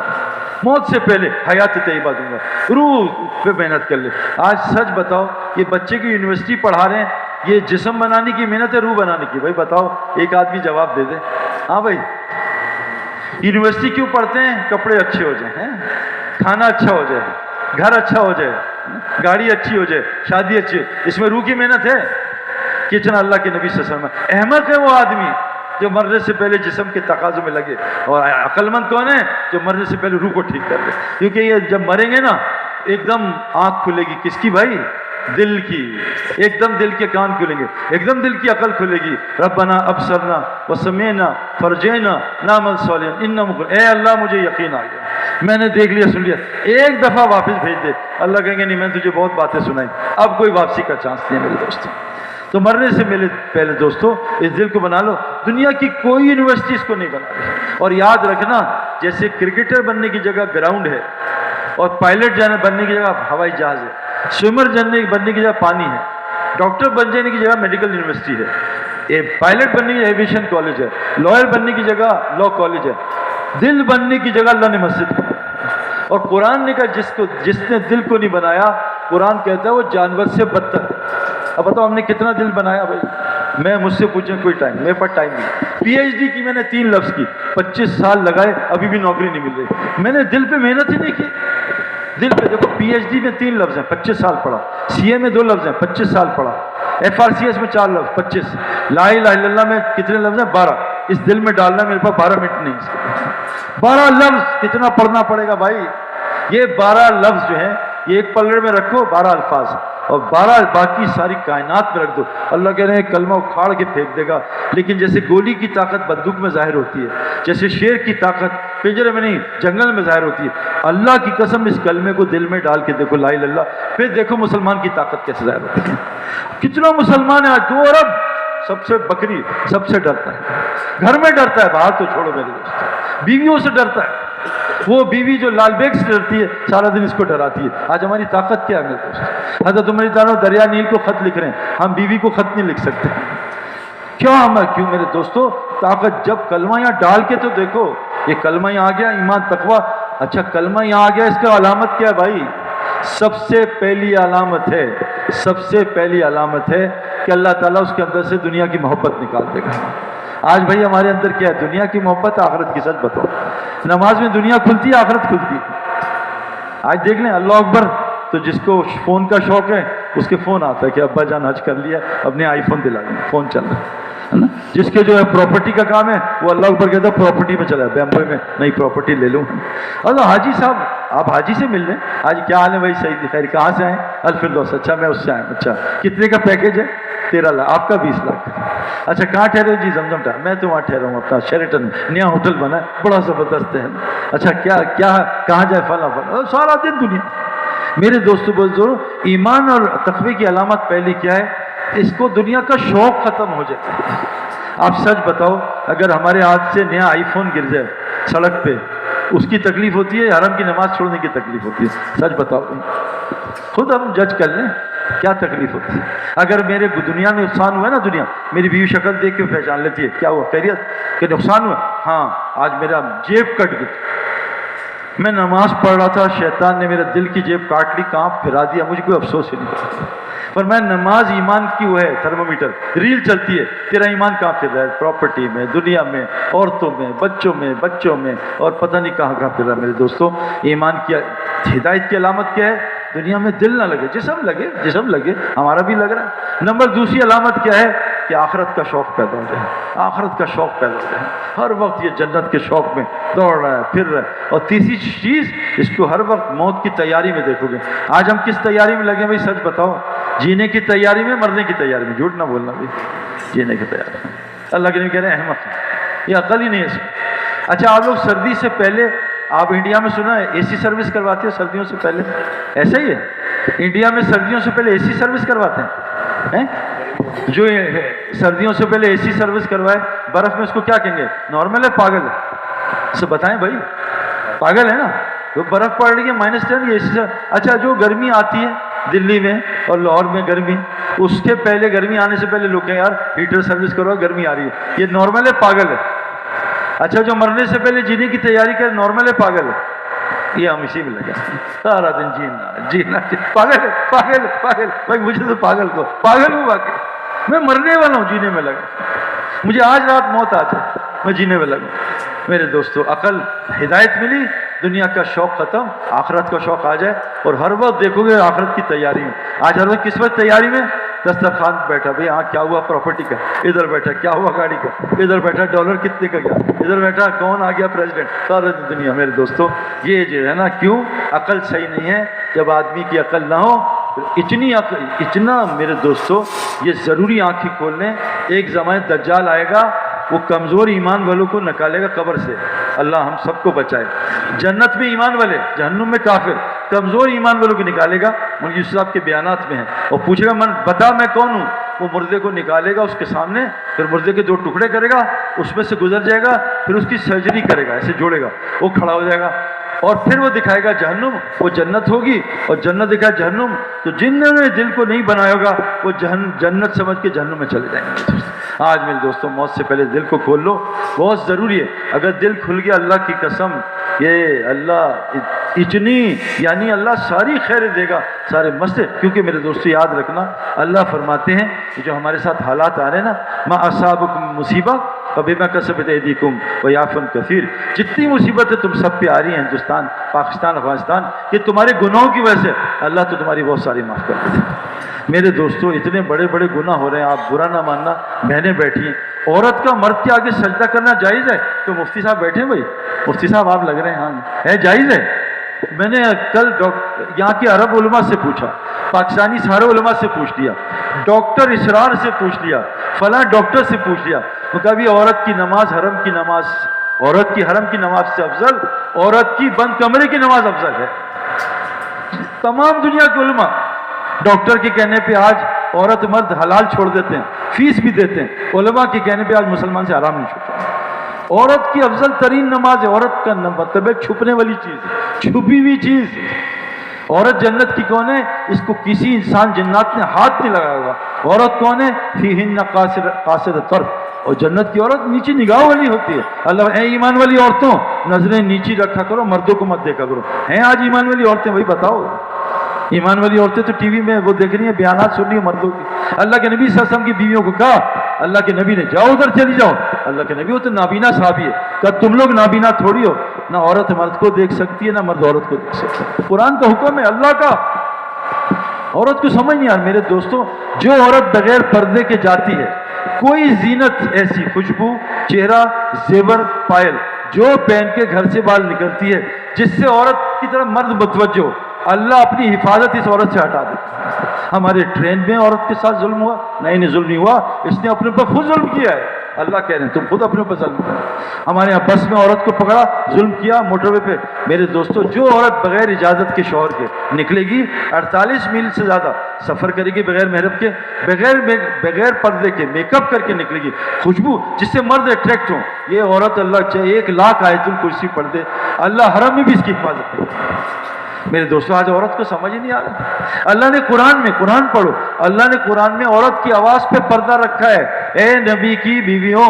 موت سے پہلے حیات طیبہ دوں گا. روح پہ محنت کر لے. آج سچ بتاؤ, یہ بچے کی یونیورسٹی پڑھا رہے ہیں, یہ جسم بنانے کی محنت ہے روح بنانے کی؟ بھائی بتاؤ, ایک آدمی جواب دے دے. ہاں بھائی, یونیورسٹی کیوں پڑھتے ہیں؟ کپڑے اچھے ہو جائیں, کھانا اچھا ہو جائے, گھر اچھا ہو جائے, گاڑی اچھی ہو جائے, شادی اچھی ہے. اس میں روح کی محنت ہے. کتنا اللہ کے نبی صلی اللہ علیہ وسلم, احمق ہے وہ آدمی جو مرنے سے پہلے جسم کے تقاضوں میں لگے. اور عقل مند کون ہے؟ جو مرنے سے پہلے روح کو ٹھیک کر لے. کیونکہ یہ جب مریں گے نا, ایک دم آنکھ کھلے گی. کس کی بھائی؟ دل کی. ایک دم دل کے کان کھلیں گے, ایک دم دل کی عقل کھلے گی. ربنا ابصرنا وسمعنا فرجعنا نعمل صالحا اننا مؤمنون. اے اللہ مجھے یقین آ گیا, میں نے دیکھ لیا, سن لیا, ایک دفعہ واپس بھیج دے. اللہ کہیں گے نہیں, میں نے تجھے بہت باتیں سنائی, اب کوئی واپسی کا چانس نہیں ہے میرے دوستوں. تو مرنے سے پہلے دوستو اس دل کو بنا لو. دنیا کی کوئی یونیورسٹی اس کو نہیں بنا رہی. اور یاد رکھنا, جیسے کرکٹر بننے کی جگہ گراؤنڈ ہے, اور پائلٹ بننے کی جگہ ہوائی جہاز ہے, سوئمر بننے کی جگہ پانی ہے, ڈاکٹر بن جانے کی جگہ میڈیکل یونیورسٹی ہے, پائلٹ بننے کی جگہ ایویشن کالج ہے, لائر بننے کی جگہ لا کالج ہے. دل بننے کی جگہ اللہ نے مسجد بنائی. اور قرآن نے کہا جس نے دل کو نہیں بنایا, قرآن کہتا ہے وہ جانور سے بدتر. اب بتاؤ ہم نے کتنا دل بنایا بھائی؟ میں مجھ سے پوچھیں, کوئی ٹائم, میرے پاس ٹائم نہیں. پی ایچ ڈی کی میں نے 3 لفظ کی, 25 سال لگائے, ابھی بھی نوکری نہیں مل رہی. میں نے دل پہ محنت ہی نہیں کی. دل پہ دیکھو, پی ایچ ڈی میں 3 لفظ ہیں, 25 سال پڑھا. سی اے میں 2 لفظ ہیں, 25 سال پڑھا. FRCS میں 4 لفظ 25، لا الہ الا اللہ میں کتنے لفظ ہیں؟ 12. اس دل میں ڈالنا میرے پاس 12 منٹ نہیں ہے. 12 لفظ کتنا پڑھنا پڑے گا بھائی؟ یہ 12 لفظ جو ہیں یہ ایک پلڑے میں رکھو، 12 الفاظ، اور 12 باقی ساری کائنات میں رکھ دو. اللہ کہہ رہے ہیں کلمہ اکھاڑ کے پھینک دے گا. لیکن جیسے گولی کی طاقت بندوق میں ظاہر ہوتی ہے، جیسے شیر کی طاقت پنجرے میں نہیں جنگل میں ظاہر ہوتی ہے، اللہ کی قسم اس کلمے کو دل میں ڈال کے دیکھو لا الہ الا اللہ، پھر دیکھو مسلمان کی طاقت کیسے ظاہر ہوتی ہے. کتنا مسلمان ہے آج 2 ارب، سب سے بکری سب سے ڈرتا ہے، گھر میں ڈرتا ہے، باہر تو چھوڑو میرے دوست، بیویوں سے ڈرتا ہے. وہ بیوی جو لال بیگ سے ڈرتی ہے سارا دن اس کو ڈراتی ہے. آج ہماری طاقت کیا ہے میرے دوست؟ حضرت عمر دانو دریا نیل کو خط لکھ رہے ہیں، ہم بیوی کو خط نہیں لکھ سکتے. کیوں میرے دوستو؟ طاقت جب کلمہ یہاں ڈال کے تو دیکھو، یہ کلمہ یہاں آ گیا، ایمان تقویٰ. اچھا کلمہ یہاں آ گیا، اس کا علامت کیا ہے بھائی؟ سب سے پہلی علامت ہے کہ اللہ تعالیٰ اس کے اندر سے دنیا کی محبت نکال دے گا. آج بھائی ہمارے اندر کیا ہے؟ دنیا کی محبت، آخرت کی. سچ بتاؤ، نماز میں دنیا کھلتی ہے، آخرت کھلتی ہے. آج دیکھ لیں اللہ اکبر، تو جس کو فون کا شوق ہے اس کے فون آتا ہے کہ ابا جان حج کر لیا، اپنے آئی فون دلا دیں، فون چل رہا ہے نا. جس کے جو ہے پراپرٹی کا کام ہے وہ اللہ اکبر کہتا ہے پراپرٹی میں چلا ہے، بمبئی میں نئی پراپرٹی لے لوں. اللہ حاجی صاحب آپ حاجی سے مل لیں، آج کیا حال ہے بھائی؟ صحیح خیر، کہاں سے آئیں؟ الفردوس. اچھا میں اس سے آیا. اچھا کتنے کا پیکیج ہے؟ 13 لاکھ. آپ کا 20 لاکھ. اچھا کہاں ٹھہرے ہو؟ جی زمزم ٹھہرا. میں تو وہاں ٹھہرا ہوں اپنا شیرٹن، نیا ہوٹل بنا ہے، بڑا زبردست ہے. اچھا کیا کہاں جائے؟ فلاں سارا دن دنیا. میرے دوستو بزرگو، ایمان اور تقوی کی علامت پہلی کیا ہے؟ اس کو دنیا کا شوق ختم ہو جائے. آپ سچ بتاؤ، اگر ہمارے ہاتھ سے نیا آئی فون گر جائے سڑک پہ، اس کی تکلیف ہوتی ہے، حرم کی نماز چھوڑنے کی تکلیف ہوتی ہے؟ سچ بتاؤ، خود ہم جج کر لیں کیا تکلیف ہوتی ہے. اگر میرے دنیا میں نقصان ہوا ہے نا، دنیا میری بیوی شکل دیکھ کے پہچان لیتی ہے کیا ہوا، خیریت کہ نقصان ہوا؟ ہاں آج میرا جیب کٹ گئی، میں نماز پڑھ رہا تھا، شیطان نے میرے دل کی جیب کاٹ لی، کہاں پھرا دیا، مجھے کوئی افسوس ہی نہیں. پر میں نماز ایمان کی وہ ہے تھرمومیٹر، ریل چلتی ہے، تیرا ایمان کہاں پھر رہا ہے؟ پراپرٹی میں، دنیا میں، عورتوں میں، بچوں میں، اور پتہ نہیں کہاں پھر رہا ہے. میرے دوستو ایمان کی ہدایت کی علامت کیا ہے؟ دنیا میں دل نہ لگے، جسم لگے، ہمارا بھی لگ رہا ہے. نمبر دوسری علامت کیا ہے؟ کہ آخرت کا شوق پیدا ہو جائے. آخرت کا شوق پیدا ہو جائے، ہر وقت یہ جنت کے شوق میں دوڑ رہا ہے، پھر رہا ہے. اور تیسری چیز، اس کو ہر وقت موت کی تیاری میں دیکھو گے. آج ہم کس تیاری میں لگے بھائی؟ سچ بتاؤ، جینے کی تیاری میں، مرنے کی تیاری میں. جھوٹ نہ بولنا بھائی، جینے کی تیاری میں. اللہ کے نبی کہہ رہے ہیں احمق، یہ عقل ہی نہیں ہے اس میں. اچھا آپ لوگ سردی سے پہلے، آپ انڈیا میں سنا ہے AC سروس کرواتے ہو سردیوں سے پہلے؟ ایسا ہی ہے، انڈیا میں سردیوں سے پہلے AC سروس کرواتے ہیں. جو سردیوں سے پہلے AC سروس کروائے برف میں، اس کو کیا کہیں گے؟ نارمل ہے، پاگل ہے؟ اسے بتائیں بھائی، پاگل ہے نا. تو برف پڑ رہی ہے -10، یہ AC. اچھا جو گرمی آتی ہے دلی میں اور لاہور میں گرمی، اس کے پہلے گرمی آنے سے پہلے لوگ کہیں یار ہیٹر سروس کرو، گرمی آ رہی ہے. یہ نارمل ہے، پاگل ہے. اچھا جو مرنے سے پہلے جینے کی تیاری کرے، نارمل ہے، پاگل ہے. یہ ہم اسی میں لگے سارا دن جینا. پاگل بھائی، مجھے تو پاگل کو پاگل ہوں، واقعی میں مرنے والا ہوں، جینے میں لگا. مجھے آج رات موت آ جائے، میں جینے میں لگوں. میرے دوستو عقل، ہدایت ملی، دنیا کا شوق ختم، آخرت کا شوق آ جائے. اور ہر وقت دیکھو گے آخرت کی تیاری میں. آج ہر وقت کس وقت تیاری میں؟ دسترخوان بیٹھا بھائی، ہاں کیا ہوا پراپرٹی کا، ادھر بیٹھا کیا ہوا گاڑی کا، ادھر بیٹھا ڈالر کتنے کا گیا، ادھر بیٹھا کون آ گیا پریزیڈنٹ، سارے دنیا. میرے دوستو یہ جو ہے نا، کیوں عقل صحیح نہیں ہے. جب آدمی کی عقل نہ ہو، اتنا میرے دوستو یہ ضروری آنکھیں کھول لیں. ایک زمانے دجال آئے گا، وہ کمزور ایمان والوں کو نکالے گا قبر سے. اللہ ہم سب کو بچائے. جنت میں ایمان والے، جہنم میں کافر. کمزور ایمان والوں کو نکالے گا، مولوی یوسف صاحب کے بیانات میں ہیں. اور پوچھے گا من بتا میں کون ہوں. وہ مردے کو نکالے گا اس کے سامنے، پھر مردے کے 2 ٹکڑے کرے گا، اس میں سے گزر جائے گا، پھر اس کی سرجری کرے گا، ایسے جوڑے گا، وہ کھڑا ہو جائے گا. اور پھر وہ دکھائے گا جہنم، وہ جنت ہوگی، اور جنت دکھائے جہنم. تو جنہوں نے دل کو نہیں بنایا ہوگا وہ جنت سمجھ کے جہنم میں چلے جائیں گے. آج میرے دوستوں موت سے پہلے دل کو کھول لو، بہت ضروری ہے. اگر دل کھل گیا، اللہ کی قسم، یہ اللہ اتنی یعنی اللہ ساری خیر دے گا، سارے مسئلے. کیونکہ میرے دوستو یاد رکھنا، اللہ فرماتے ہیں کہ جو ہمارے ساتھ حالات آ رہے ہیں نا، ما اصابکم مصیبہ فبما کسبت ایدیکم ویعفو عن کثیر، جتنی مصیبتیں تم سب پہ آ رہی ہیں ہندوستان، پاکستان، افغانستان، یہ تمہارے گناہوں کی وجہ سے، اللہ تو تمہاری بہت ساری معاف کر دیتے ہیں. میرے دوستو اتنے بڑے بڑے گناہ ہو رہے ہیں، آپ برا نہ ماننا، بہنیں بیٹھی ہیں. عورت کا مرد کے آگے سجدہ کرنا جائز ہے؟ تو مفتی صاحب بیٹھے بھائی، مفتی صاحب آپ لگ رہے ہیں، ہاں ہے جائز ہے. میں نے کل یہاں کے عرب علماء سے پوچھا، پاکستانی سارے علماء سے پوچھ لیا، ڈاکٹر اسرار سے پوچھ لیا، فلاں ڈاکٹر سے پوچھ لیا، وہ کہا بھی عورت کی نماز حرم کی نماز، عورت کی حرم کی نماز سے افضل عورت کی بند کمرے کی نماز افضل ہے. تمام دنیا کے علماء ڈاکٹر کے کہنے پہ آج عورت مرد حلال چھوڑ دیتے ہیں، فیس بھی دیتے ہیں. علماء کے کہنے پہ آج مسلمان سے حرام نہیں چھوڑتا. عورت کی افضل ترین نماز ہے. عورت کا مطلب ہے چھپنے والی چیز، چھپی ہوئی چیز. عورت جنت کی کون ہے؟ اس کو کسی انسان جنات نے ہاتھ نہیں لگایا ہوگا. عورت کون ہے؟ فیہن قاصد طرف، اور جنت کی عورت نیچی نگاہ والی ہوتی ہے. اللہ اے ایمان والی عورتوں نظریں نیچی رکھا کرو، مردوں کو مت دیکھا کرو. ہیں آج ایمان والی عورتیں؟ وہی بتاؤ. ایمان والی عورتیں تو ٹی وی میں وہ دیکھ رہی ہیں، بیانات سن رہی ہیں مردوں کی. اللہ کے نبی صلی اللہ علیہ وسلم کی بیویوں کو کہا، اللہ کے نبی نے جاؤ ادھر چلی جاؤ. اللہ کے نبی وہ تو نابینا صحابی ہے، کہ تم لوگ نابینا تھوڑی ہو، نہ عورت مرد کو دیکھ سکتی ہے، نہ مرد عورت کو دیکھ سکتا ہے. قرآن کا حکم ہے، اللہ کا. عورت کو سمجھ نہیں آ رہا. میرے دوستوں، جو عورت بغیر پردے کے جاتی ہے، کوئی زینت ایسی، خوشبو، چہرہ، زیور، پائل جو پہن کے گھر سے باہر نکلتی ہے جس سے عورت کی طرف مرد متوجہ ہو، اللہ اپنی حفاظت اس عورت سے ہٹا دے. ہمارے ٹرین میں عورت کے ساتھ ظلم ہوا؟ نہیں ظلم نہیں ہوا، اس نے اپنے اوپر خود ظلم کیا ہے. اللہ کہہ رہے ہیں تم خود اپنے اوپر ظلم کرو. ہمارے یہاں بس میں عورت کو پکڑا، ظلم کیا موٹر وے پہ. میرے دوستو، جو عورت بغیر اجازت کے شوہر کے نکلے گی، 48 میل سے زیادہ سفر کرے گی بغیر محرم کے، بغیر پردے کے، میک اپ کر کے نکلے گی، خوشبو جس سے مرد اٹریکٹ ہوں، یہ عورت اللہ چاہے 1,00,000 آیت الکرسی پڑھ دے، اللہ حرم میں بھی اس کی حفاظت کرے. میرے دوستو، آج عورت کو سمجھ ہی نہیں آ رہا. اللہ نے قرآن پڑھو، اللہ نے قرآن میں عورت کی آواز پہ پردہ رکھا ہے. اے نبی کی بیویوں،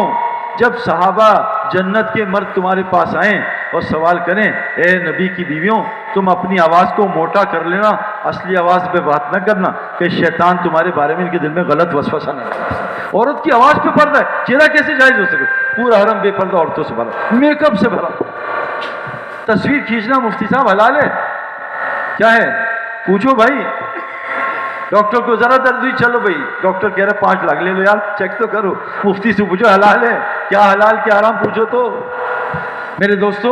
جب صحابہ جنت کے مرد تمہارے پاس آئیں اور سوال کریں، اے نبی کی بیویوں تم اپنی آواز کو موٹا کر لینا، اصلی آواز پہ بات نہ کرنا، کہ شیطان تمہارے بارے میں ان کے دل میں غلط وسوسہ نہ لگے. عورت کی آواز پہ پردہ ہے. چہرہ کیسے جائز ہو سکے؟ پورا حرم بے پردہ عورتوں سے بھرا، میک اپ سے بھرا. تصویر کھینچنا مفتی صاحب حلال ہے؟ کیا ہے؟ پوچھو بھائی. ڈاکٹر کو ذرا درد ہوئی، چلو بھائی ڈاکٹر کہہ رہے 5 لاکھ لے لو یار، چیک تو کرو. مفتی سے پوچھو حلال ہے کیا؟ حلال کیا حرام پوچھو تو. میرے دوستو،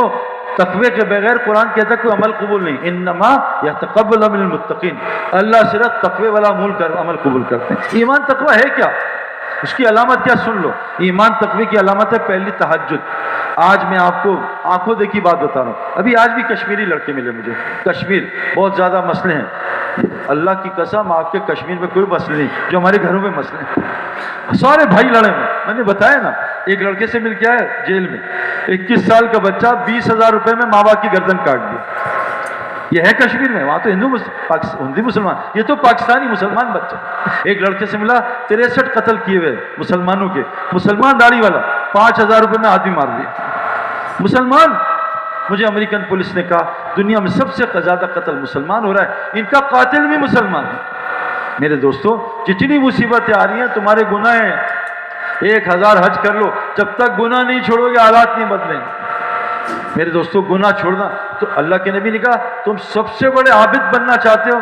تقوی کے بغیر قرآن کہتا ہے کوئی عمل قبول نہیں. انما یتقبل من المتقین، اللہ صرف تقوی والا عمل قبول کرتے ہیں. ایمان تقوی ہے کیا؟ اس کی علامت کیا؟ سن لو. ایمان تقوی کی علامت ہے پہلی تہجد. آج میں آپ کو آنکھوں دیکھی بات بتا رہا ہوں. ابھی آج بھی کشمیری لڑکے ملے مجھے، کشمیر بہت زیادہ مسئلے ہیں. اللہ کی قسم آپ کے کشمیر میں کوئی مسئلے نہیں جو ہمارے گھروں میں مسئلے ہیں. سارے بھائی لڑے میں. میں نے بتایا نا، ایک لڑکے سے مل کے آیا جیل میں، 21 سال کا بچہ 20,000 روپے میں ماں باپ کی گردن کاٹ دی. یہ ہے کشمیر میں، وہاں تو ہندو مسلمان، یہ تو پاکستانی مسلمان بچہ. ایک لڑکے سے ملا 63 قتل کیے ہوئے مسلمانوں کے، مسلمان داڑھی والا، 5,000 روپے میں آدمی مار دیا. مسلمان. مجھے امریکن پولیس نے کہا دنیا میں سب سے زیادہ قتل مسلمان ہو رہا ہے، ان کا قاتل بھی مسلمان ہے. میرے دوستو، جتنی مصیبتیں آ رہی ہیں تمہارے گناہ ہیں. 1000 حج کر لو، جب تک گناہ نہیں چھوڑو گے حالات نہیں بدلیں گے. میرے دوستو، گناہ چھوڑنا تو اللہ کے نبی نے کہا تم سب سے بڑے عابد بننا چاہتے ہو.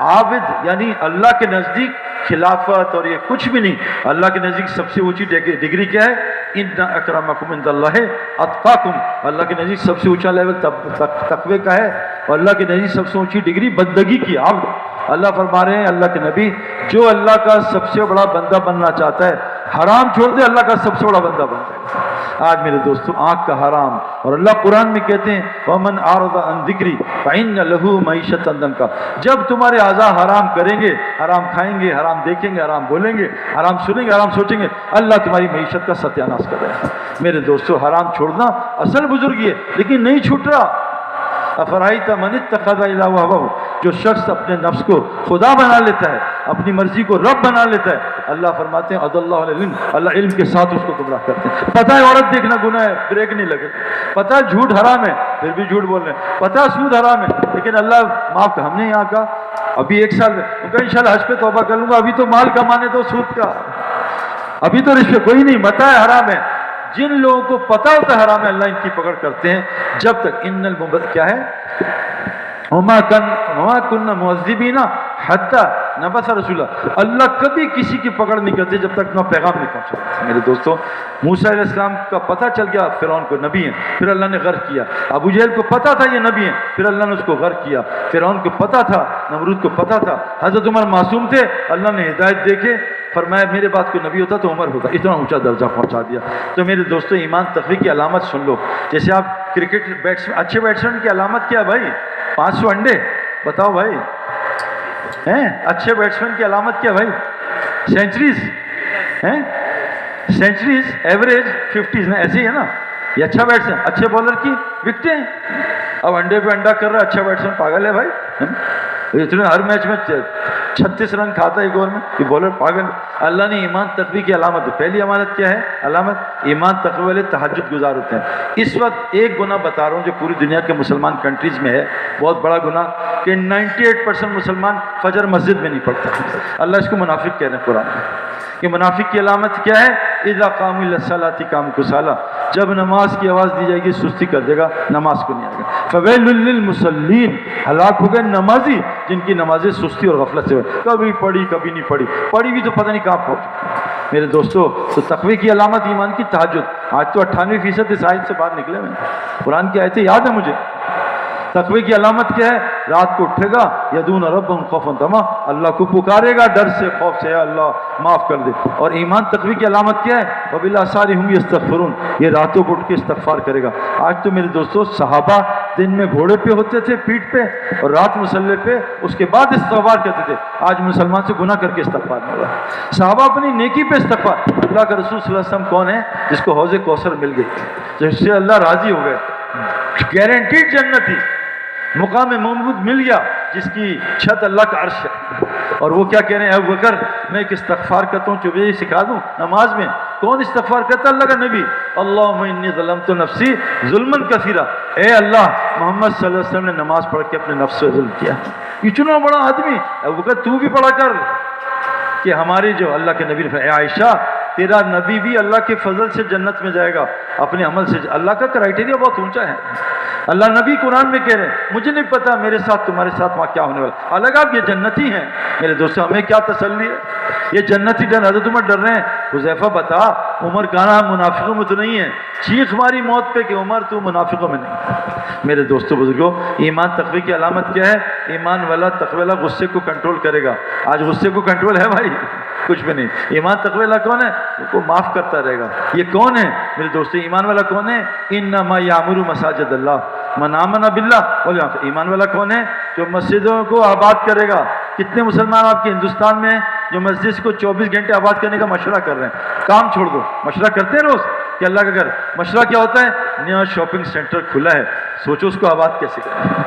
عابد یعنی اللہ کے نزدیک خلافت اور یہ کچھ بھی نہیں. اللہ کے نزدیک سب سے اونچی ڈگری کیا ہے؟ ان اکرمکم عند اللہ اتقاکم. اللہ کے نزدیک سب سے اونچا لیول تقوی کا ہے، اور اللہ کے نزدیک سب سے اونچی ڈگری بندگی کی. عبد. اللہ فرما رہے ہیں اللہ کے نبی، جو اللہ کا سب سے بڑا بندہ بننا چاہتا ہے حرام چھوڑ دے، اللہ کا سب سے بڑا بندہ بن جائے گا. آج میرے دوستو، آنکھ کا حرام، اور اللہ قرآن میں کہتے ہیں وَمَنْ أَعْرَضَ عَنْ ذِكْرِي فَإِنَّ لَهُ مَعِيشَةً ضَنكًا. جب تمہارے اعضاء حرام کریں گے، حرام کھائیں گے، حرام دیکھیں گے، حرام بولیں گے، حرام سنیں گے، حرام سوچیں گے، اللہ تمہاری معیشت کا ستیہ ناش کر رہا ہے. میرے دوستو، حرام چھوڑنا اصل بزرگی ہے، لیکن نہیں چھوٹ رہا. افرائیت من اتخذ الہہ ہواہ، جو شخص اپنے نفس کو خدا بنا لیتا ہے، اپنی مرضی کو رب بنا لیتا ہے، اللہ فرماتے ہیں اللہ علم، اللہ علم کے ساتھ اس کو گمراہ کرتے ہیں۔ پتہ ہے عورت دیکھنا گناہ ہے، بریک نہیں لگے، پتہ ہے جھوٹ حرام ہے، پھر بھی جھوٹ بول رہے ہیں، پتہ ہے سود حرام ہے، لیکن اللہ معاف کر۔ ہم نے یہاں کہا ابھی 1 سال میں ان کا انشاءاللہ حج پہ توبہ کر لوں گا، ابھی تو مال کمانے دو سود کا، ابھی تو رشوت کوئی نہیں، پتہ ہے حرام ہے۔ جن لوگوں کو پتہ ہوتا ہے حرام ہے، اللہ ان کی پکڑ کرتے ہیں جب تک ان کیا ہے وما كنا معذبین حتی نبعث رسولا، اللہ کبھی کسی کی پکڑ نہیں کرتے جب تک نہ پیغام نہیں پہنچا۔ میرے دوستو، موسیٰ علیہ السلام کا پتہ چل گیا فرعون کو نبی ہیں، پھر اللہ نے غرق کیا۔ ابو جہل کو پتہ تھا یہ نبی ہیں، پھر اللہ نے اس کو غرق کیا۔ فرعون کو پتہ تھا، نمرود کو پتہ تھا۔ حضرت عمر معصوم تھے، اللہ نے ہدایت دے کے فرمایا میرے بعد کوئی نبی ہوتا تو عمر ہوتا، اتنا اونچا درجہ پہنچا دیا۔ تو میرے دوستو، ایمان تقوی کی علامت سن لو۔ جیسے آپ کرکٹ اچھے بیٹسمین کی علامت کیا بھائی؟ 500 انڈے، بتاؤ بھائی، ہیں اچھے بیٹسمین کی علامت کیا بھائی؟ سینچریز ہیں، سینچریز ایوریج 50 ایسے ہی ہے نا، یہ اچھا بیٹسمین۔ اچھے بالر کی وکٹیں، اب انڈے پہ انڈا کر رہا ہے اچھا بیٹسمین، پاگل ہے بھائی، اتنے ہر میچ میں 36 رن کھاتا ہے ایک اوور میں، یہ بالر پاگل۔ اللہ نے ایمان تقوی کی علامت، پہلی امانت کیا ہے؟ علامت ایمان تقوی والے تہجد گزار ہوتے ہیں۔ اس وقت ایک گناہ بتا رہا ہوں جو پوری دنیا کے مسلمان کنٹریز میں ہے، بہت بڑا گناہ، کہ 98% مسلمان فجر مسجد میں نہیں پڑھتا۔ اللہ اس کو منافق کہہ رہے ہیں قرآن میں، کہ منافق کی علامت کیا ہے؟ اذا قاموا الی الصلاۃ قاموا کسالى، جب نماز کی آواز دی جائے گی سستی کر دے گا، نماز کو نہیں آئے گا۔ فویل للمصلین، ہلاک ہو گئے نمازی جن کی نمازیں سستی اور غفلت سے ہوئے، کبھی پڑھی کبھی نہیں پڑھی، پڑھی بھی تو پتہ نہیں کہاں پہنچ۔ میرے دوستو، تو تقوی کی علامت ایمان کی تہجد۔ آج تو 98% اس آیت سے باہر نکلے ہوئے ہیں، قرآن کی آیتیں یاد ہے مجھے۔ تقوی کی علامت کیا ہے؟ رات کو اٹھے گا یدون ربهم خوفا طمعا، اللہ کو پکارے گا ڈر سے، خوف سے، یا اللہ معاف کر دے۔ اور ایمان تقوی کی علامت کیا ہے؟ وبالاسحار هم یستغفرون، یہ راتوں کو اٹھ کے استغفار کرے گا۔ آج تو میرے دوستو، صحابہ دن میں گھوڑے پہ ہوتے تھے پیٹھ پہ، اور رات مسلح پہ، اس کے بعد استغفار کرتے تھے۔ آج مسلمان سے گناہ کر کے استغفار نہیں ہو رہا۔ صحابہ اپنی نیکی پہ استغفار۔ اللہ کا رسول صلی اللہ علیہ وسلم کون ہے؟ جس کو حوض کوثر مل گئی، جس سے اللہ راضی ہو گئے، گارنٹیڈ جنتی، مقام محمود مل گیا، جس کی چھت اللہ کا عرش ہے۔ اور وہ کیا کہہ رہے ہیں؟ ابو بکر، میں ایک استغفار کرتا ہوں، چوبے سکھا دوں نماز میں۔ کون استغفار کرتا ہے؟ اللہ کا نبی۔ اللہم انی ظلمت نفسی ظلما کثیرا، اے اللہ، محمد صلی اللہ علیہ وسلم نے نماز پڑھ کے اپنے نفس سے ظلم کیا۔ اتنا بڑا آدمی، ابو بکر تو بھی پڑھا کر، کہ ہماری جو اللہ کے نبی نے فرمایا، اے عائشہ، تیرا نبی بھی اللہ کے فضل سے جنت میں جائے گا، اپنے عمل سے۔ اللہ کا کرائٹیریا بہت اونچا ہے۔ اللہ نبی قرآن میں کہہ رہے ہیں، مجھے نہیں پتا میرے ساتھ تمہارے ساتھ وہاں کیا ہونے والا، الگ آپ یہ جنتی ہیں۔ میرے دوستوں، ہمیں کیا تسلی ہے؟ یہ جنتی ڈر، حضرت عمر ڈر رہے ہیں۔ حذیفہ بتا، عمر کہاں منافقوں میں تو نہیں ہے؟ چیخ ماری موت پہ کہ عمر تو منافقوں میں نہیں۔ میرے دوستوں بزرگوں، ایمان تقوی کی علامت کیا ہے؟ ایمان والا تقوی والا غصے کو کنٹرول کرے گا۔ آج غصے کو کنٹرول ہے بھائی؟ کچھ بھی نہیں۔ ایمان تقوی والا کون ہے؟ وہ کو معاف کرتا رہے گا۔ یہ کون ہے میرے دوستو؟ ایمان والا کون ہے؟ انما یعمر مساجد اللہ من آمن باللہ والیوم۔ ایمان والا کون ہے؟ جو مسجدوں کو آباد کرے گا۔ کتنے مسلمان آپ کے ہندوستان میں جو مسجد کو 24 گھنٹے آباد کرنے کا مشورہ کر رہے ہیں؟ کام چھوڑ دو، مشورہ کرتے ہیں روز کہ اللہ کا گھر۔ مشورہ کیا ہوتا ہے؟ نیا شاپنگ سینٹر کھلا ہے، سوچو اس کو آباد کیسے کریں۔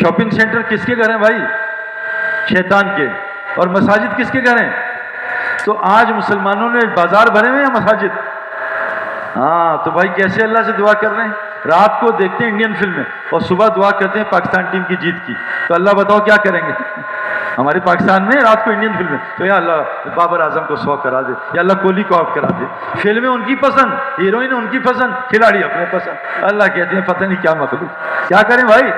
شاپنگ سینٹر کس کے گھر ہیں بھائی؟ شیطان کے۔ اور مساجد کس کے گھر ہیں؟ تو آج مسلمانوں نے بازار بھرے ہوئے ہیں مساجد۔ ہاں، تو بھائی کیسے اللہ سے دعا کر رہے ہیں؟ رات کو دیکھتے ہیں انڈین فلمیں اور صبح دعا کرتے ہیں پاکستان ٹیم کی جیت کی، تو اللہ بتاؤ کیا کریں گے؟ ہمارے پاکستان میں رات کو انڈین فلمیں، تو یا اللہ بابر اعظم کو 100 کرا دے، یا اللہ کوہلی کو آؤٹ کرا دے۔ فلمیں ان کی پسند، ہیروئن ان کی پسند، کھلاڑی اپنے پسند۔ اللہ کہتے ہیں پتہ نہیں کیا مخلوق، کیا کریں بھائی؟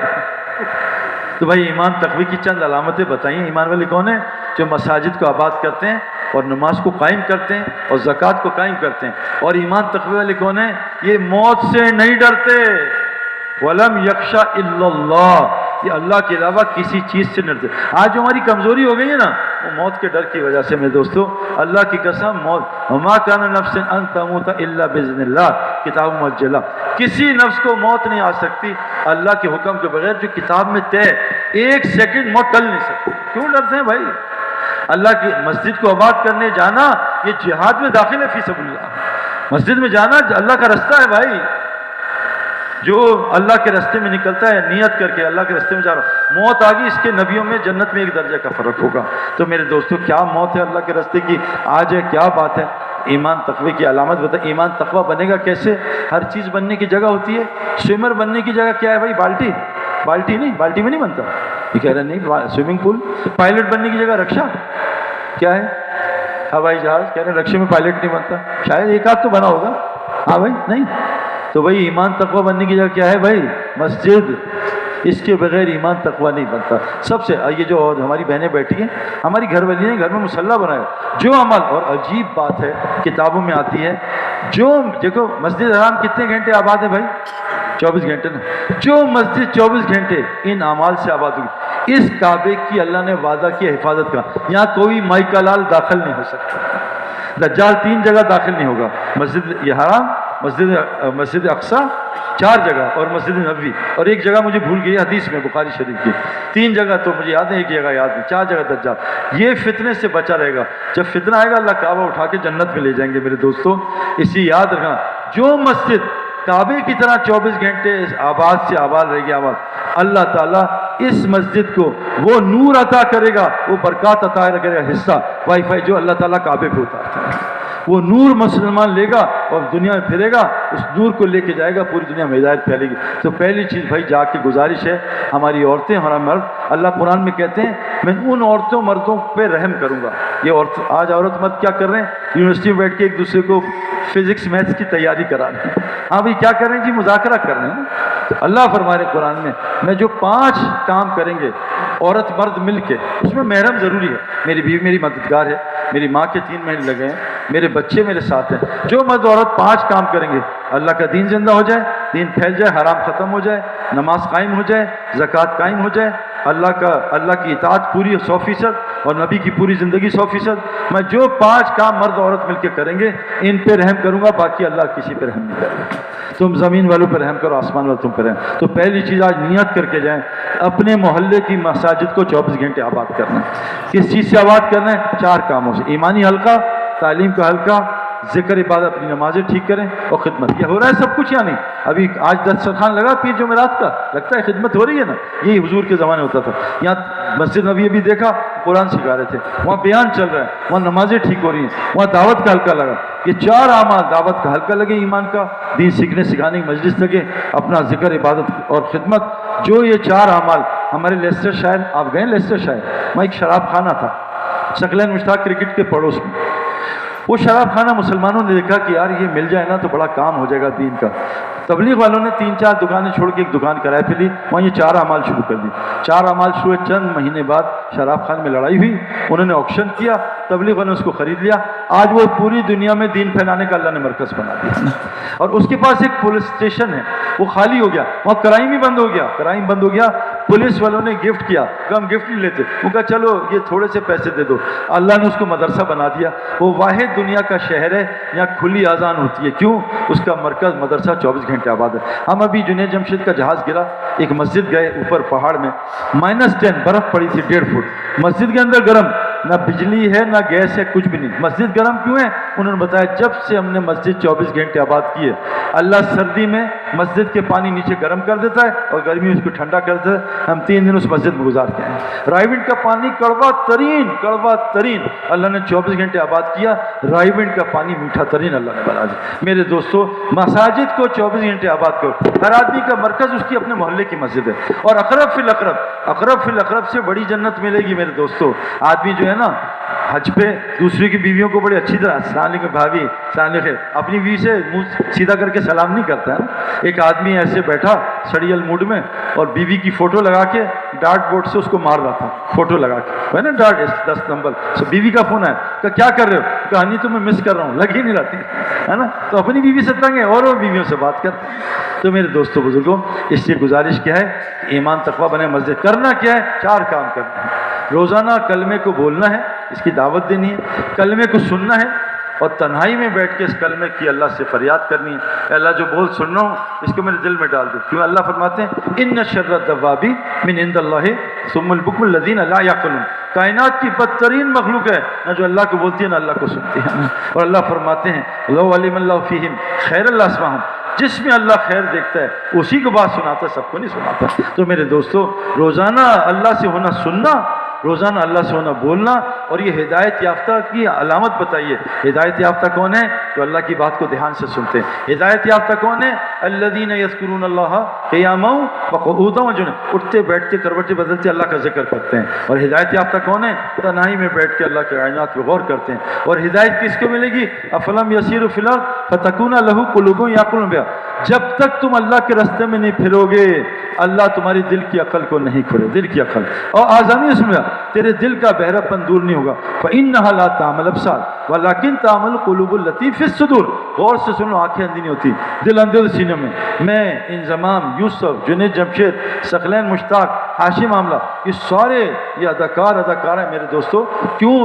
تو بھائی ایمان تقوی کی چند علامتیں بتائیں۔ ایمان والے کون ہیں؟ جو مساجد کو آباد کرتے ہیں اور نماز کو قائم کرتے ہیں اور زکوٰۃ کو قائم کرتے ہیں۔ اور ایمان تقوی والے کون ہیں؟ یہ موت سے نہیں ڈرتے۔ وَلَمْ يَخْشَ إِلَّا اللَّهِ، یہ اللہ کے علاوہ کسی چیز سے نہیں ڈرتے۔ آج جو ہماری کمزوری ہو گئی ہے نا، وہ موت کے ڈر کی وجہ سے۔ میرے دوستو، اللہ کی قسم، موت وَمَا كَانَ نَفْسٍ أَن تَمُوتَ إِلَّا بِإِذْنِ اللَّهِ کتاب مؤجلہ، کسی نفس کو موت نہیں آ سکتی اللہ کے حکم کے بغیر، جو کتاب میں طے، ایک سیکنڈ موت ٹل نہیں سکتی۔ کیوں ڈرتے ہیں بھائی؟ اللہ کی مسجد کو آباد کرنے جانا یہ جہاد میں داخل ہے، فی سبیل اللہ۔ مسجد میں جانا اللہ کا رستہ ہے بھائی۔ جو اللہ کے راستے میں نکلتا ہے نیت کر کے اللہ کے راستے میں جا رہا ہوں، موت آ گئی، اس کے نبیوں میں جنت میں ایک درجہ کا فرق ہوگا۔ تو میرے دوستو کیا موت ہے اللہ کے راستے کی آج ہے، کیا بات ہے۔ ایمان تقوی کی علامت بتا، ایمان تقوی بنے گا کیسے؟ ہر چیز بننے کی جگہ ہوتی ہے، سوئمر بننے کی جگہ کیا ہے بھائی؟ بالٹی نہیں، بالٹی میں نہیں بنتا، یہ کہہ رہے نہیں سوئمنگ پول۔ پائلٹ بننے کی جگہ رکشا کیا ہے؟ ہوائی جہاز، کہہ رہے رکشے میں پائلٹ نہیں بنتا، شاید ایک آدھ تو بنا ہوگا، ہاں بھائی نہیں۔ تو بھائی ایمان تقوی بننے کی جگہ کیا ہے بھائی؟ مسجد، اس کے بغیر ایمان تقوی نہیں بنتا۔ سب سے یہ جو ہماری بہنیں بیٹھی ہیں، ہماری گھر والی نے گھر میں مصلی بنایا، جو عمل، اور عجیب بات ہے کتابوں میں آتی ہے، جو دیکھو مسجد حرام کتنے گھنٹے آباد ہے بھائی؟ 24 گھنٹے نا۔ جو مسجد 24 گھنٹے ان اعمال سے آباد ہوئی، اس کعبے کی اللہ نے وعدہ کیا حفاظت کا، یہاں کوئی مائی کا لال داخل نہیں ہو سکتا، دجال 3 جگہ داخل نہیں ہوگا، مسجد یہ حرام، مسجد اقصی 4 جگہ، اور مسجد نبوی، اور ایک جگہ مجھے بھول گئی حدیث میں بخاری شریف کی، 3 جگہ تو مجھے یاد ہے، ایک جگہ یاد نہیں، 4 جگہ دجال۔ یہ فتنے سے بچا رہے گا، جب فتنہ آئے گا اللہ کعبہ اٹھا کے جنت میں لے جائیں گے میرے دوستوں۔ اسی یاد رکھنا، جو مسجد کعبے کی طرح 24 گھنٹے آباد سے آباد رہے گی آباد، اللہ تعالیٰ اس مسجد کو وہ نور عطا کرے گا، وہ برکات عطا کرے گا، حصہ وائی فائی جو اللہ تعالیٰ کعبے پہ اتارتا ہے، وہ نور مسلمان لے گا اور دنیا میں پھرے گا، اس نور کو لے کے جائے گا، پوری دنیا میں ہدایت پھیلے گی۔ تو پہلی چیز بھائی جا کے گزارش ہے، ہماری عورتیں، ہمارا مرد، اللہ قرآن میں کہتے ہیں میں ان عورتوں مردوں پہ رحم کروں گا۔ یہ آج عورت مرد کیا کر رہے ہیں؟ یونیورسٹی میں بیٹھ کے ایک دوسرے کو فزکس میتھس کی تیاری کرا رہے ہیں، ہاں بھائی کیا کر رہے ہیں جی؟ مذاکرہ کر رہے ہیں۔ تو اللہ فرما رہے قرآن میں جو 5 کام کریں گے عورت مرد مل کے، اس میں محرم ضروری ہے، میری بیوی میری مددگار ہے، میری ماں کے 3 مہینے لگے ہیں، میرے بچے میرے ساتھ ہیں، جو مرد عورت 5 کام کریں گے، اللہ کا دین زندہ ہو جائے، دین پھیل جائے، حرام ختم ہو جائے، نماز قائم ہو جائے، زکوٰۃ قائم ہو جائے، اللہ کی اطاعت پوری 100% اور نبی کی پوری زندگی 100%۔ میں جو 5 کام مرد عورت مل کے کریں گے ان پہ رحم کروں گا، باقی اللہ کسی پہ رحم نہیں کرے گا۔ تم زمین والوں پہ رحم کرو، آسمان والوں تم پہ رحم۔ تو پہلی چیز آج نیت کر کے جائیں، اپنے محلے کی مساجد کو 24 گھنٹے آباد کرنا ہے۔ کس چیز سے آباد کرنا ہے؟ 4 کاموں سے، ایمانی حلقہ، تعلیم کا حلقہ، ذکر عبادت، اپنی نمازیں ٹھیک کریں، اور خدمت۔ یہ ہو رہا ہے سب کچھ یا نہیں؟ ابھی آج دسترخوان لگا پیر جمعرات کا، لگتا ہے خدمت ہو رہی ہے نا؟ یہی حضور کے زمانے ہوتا تھا۔ یہاں مسجد نبی بھی دیکھا، قرآن سکھا رہے تھے، وہاں بیان چل رہا ہے، وہاں نمازیں ٹھیک ہو رہی ہیں، وہاں دعوت کا حلقہ لگا۔ یہ 4 اعمال، دعوت کا حلقہ لگے، ایمان کا، دین سیکھنے سکھانے کی مجلس لگے، اپنا ذکر عبادت اور خدمت۔ جو یہ 4 اعمال، ہمارے لیسٹر شائر، آپ گئے لیسٹر شائر؟ وہاں ایک شراب خانہ تھا سکلین مشتاق کرکٹ کے پڑوس میں۔ وہ شراب خانہ مسلمانوں نے دیکھا کہ یار یہ مل جائے نا تو بڑا کام ہو جائے گا دین کا۔ تبلیغ والوں نے 3-4 دکانیں چھوڑ کے ایک دکان کرائے پہ لی، وہاں یہ 4 اعمال شروع کر دی۔ 4 اعمال شروع، چند مہینے بعد شراب خان میں لڑائی ہوئی، انہوں نے آکشن کیا، تبلیغ والوں نے اس کو خرید لیا۔ آج وہ پوری دنیا میں دین پھیلانے کا اللہ نے مرکز بنا دیا، اور اس کے پاس ایک پولیس اسٹیشن ہے، وہ خالی ہو گیا، وہاں کرائم ہی بند ہو گیا، کرائم بند ہو گیا۔ پولیس والوں نے گفٹ کیا کہ ہم گفٹ نہیں لیتے، وہ کہا چلو یہ تھوڑے سے پیسے دے دو۔ اللہ نے اس کو مدرسہ بنا دیا۔ وہ واحد دنیا کا شہر ہے یہاں کھلی اذان ہوتی ہے، کیوں؟ اس کا مرکز مدرسہ 24 گھنٹے آباد ہے۔ ہم ابھی جنید جمشید کا جہاز گرا، ایک مسجد گئے اوپر پہاڑ میں، -10 برف پڑی تھی 1.5 فٹ، مسجد کے اندر گرم، نہ بجلی ہے نہ گیس ہے، کچھ بھی نہیں۔ مسجد گرم کیوں ہے؟ انہوں نے بتایا جب سے ہم نے مسجد 24 گھنٹے آباد کی ہے، اللہ سردی میں مسجد کے پانی نیچے گرم کر دیتا ہے اور گرمی میں اس کو ٹھنڈا کر دیتا ہے۔ ہم 3 دن اس مسجد میں گزار کے آئے۔ رائیونڈ کا پانی کڑوا ترین اللہ نے 24 گھنٹے آباد کیا، رائیونڈ کا پانی میٹھا ترین اللہ نے بنا دیا۔ میرے دوستو، مساجد کو 24 گھنٹے آباد کرو۔ ہر آدمی کا مرکز اس کی اپنے محلے کی مسجد ہے، اور اقرب فی الاقرب سے بڑی جنت ملے گی میرے دوستو۔ آدمی جو ہے نا حج پہ دوسرے کی بیویوں کو بڑے اچھی طرح السلام علیکم بھابھی، السلام علیکم، اپنی بیوی سے منہ سیدھا کر کے سلام نہیں کرتا ہے۔ ایک آدمی ایسے بیٹھا سڑیل موڈ میں اور بیوی کی فوٹو لگا کے ڈارٹ بورڈ سے اس کو مار رہا تھا، فوٹو لگا کے، ہے نا ڈارٹ 10 نمبر۔ بیوی کا فون ہے کہ کیا کر رہے ہو؟ کہانی تو میں مس کر رہا ہوں، لگ ہی نہیں رہتی ہے نا۔ تو اپنی بیوی سے تنگ ہے اور وہ بیویوں سے بات کرتے ہیں۔ تو میرے دوستو بزرگوں، اس سے گزارش کیا ہے؟ ایمان تقویٰ بنے مسجد۔ کرنا کیا ہے؟ 4 کام کرنا ہے۔ روزانہ کلمے کو بولنا ہے، اس کی دعوت دینی ہے، کلمے کو سننا ہے، اور تنہائی میں بیٹھ کے اس کلمے کی اللہ سے فریاد کرنی ہے، اے اللہ جو بول سن رہا ہوں اس کو میرے دل میں ڈال دو۔ کیوں اللہ فرماتے ہیں ان شر الدواب من عند اللہ ثم البکم الذین لا یعقلون، کائنات کی بدترین مخلوق ہے نہ جو اللہ کو بولتی ہے نہ اللہ کو سنتی ہے۔ اور اللہ فرماتے ہیں لو علم اللہ فیہم خیر اللہ اسمعہم، جس میں اللہ خیر دیکھتا ہے اسی کو بات سناتا ہے، سب کو نہیں سناتا۔ تو میرے دوستو، روزانہ اللہ سے ہونا سننا، روزانہ اللہ سے ہونا بولنا، اور یہ ہدایت یافتہ کی علامت بتائیے۔ ہدایت یافتہ کون ہے؟ جو اللہ کی بات کو دھیان سے سنتے ہیں۔ ہدایت یافتہ کون ہے؟ الذین یذکرون اللہ قیاما وقعودا وجنوبا، اٹھتے بیٹھتے کروٹیں بدلتے اللہ کا ذکر کرتے ہیں۔ اور ہدایت یافتہ کون ہے؟ تنہائی میں بیٹھ کے اللہ کے اعلانات پہ غور کرتے ہیں۔ اور ہدایت کس کو ملے گی؟ افلم یسیروا فی الارض فتکون لہ قلوب یعقلون بہا، جب تک تم اللہ کے راستے میں نہیں پھرو گے اللہ تمہاری دل کی عقل کو نہیں کھولے، دل کی عقل اور آزانی اس میں تیرے دل کا بہرا پن دور نہیں ہوگا۔ فإنها لا تعمى الأبصار ولكن تعمى القلوب التي في الصدور، غور سے سنو، آنکھیں اندھی نہیں ہوتی، دل اندھے سینے میں۔ میں انضمام، یوسف، جنید جمشید، ثقلین مشتاق، ہاشم معاملہ، یہ سارے یہ اداکار ہیں میرے دوستو۔ کیوں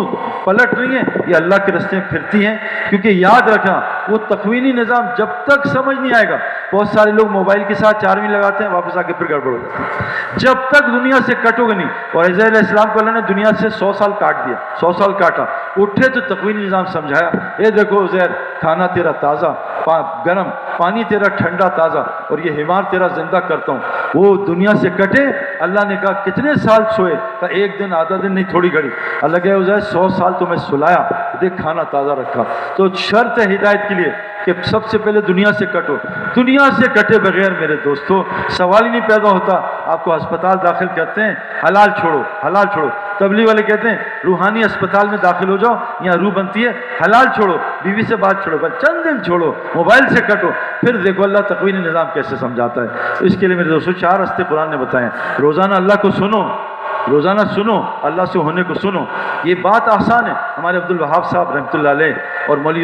پلٹ رہی ہیں؟ یہ اللہ کے راستے میں پھرتی ہیں، کیونکہ یاد رکھنا وہ تکوینی نظام جب تک سمجھ نہیں آئے گا، بہت سارے لوگ موبائل کے ساتھ چارمی لگاتے ہیں، واپس آ کے پھر گڑبڑ ہو جاتی ہے۔ جب تک دنیا سے کٹو گے نہیں، اور عزیز علیہ السلام کو اللہ نے دنیا سے 100 سال کاٹ دیا، 100 سال کاٹا، اٹھے تو تکوینی نظام سمجھایا، یہ دیکھو عزیر، کھانا تیرا تازہ گرم، پانی تیرا ٹھنڈا تازہ، اور یہ حمار تیرا زندہ کرتا ہوں۔ وہ دنیا سے کٹے، اللہ نے کہا کتنے سال سوئے؟ کہا ایک دن، آدھا دن نہیں، تھوڑی گھڑی۔ اللہ کہے عزیر 100 سال تو میں سلایا، دیکھ کھانا تازہ رکھا۔ تو شرط ہے ہدایت کے لیے کہ سب سے پہلے دنیا سے کٹو۔ دنیا سے کٹے بغیر میرے دوستو سوال ہی نہیں پیدا ہوتا۔ آپ کو ہسپتال داخل کرتے ہیں، حلال چھوڑو، حلال چھوڑو۔ تبلیغ والے کہتے ہیں روحانی اسپتال میں داخل ہو جاؤ، یہاں روح بنتی ہے، حلال چھوڑو، بیوی سے بات چھوڑو، بس چند دن چھوڑو، موبائل سے کٹو، پھر دیکھو اللہ تکوینی نظام کیسے سمجھاتا ہے۔ اس کے لیے میرے دوستو 4 راستے قرآن نے بتائے ہیں۔ روزانہ اللہ کو سنو، روزانہ سنو، اللہ سے ہونے کو سنو۔ یہ بات آسان ہے۔ ہمارے عبد الوہاب صاحب رحمۃ اللہ علیہ اور مولوی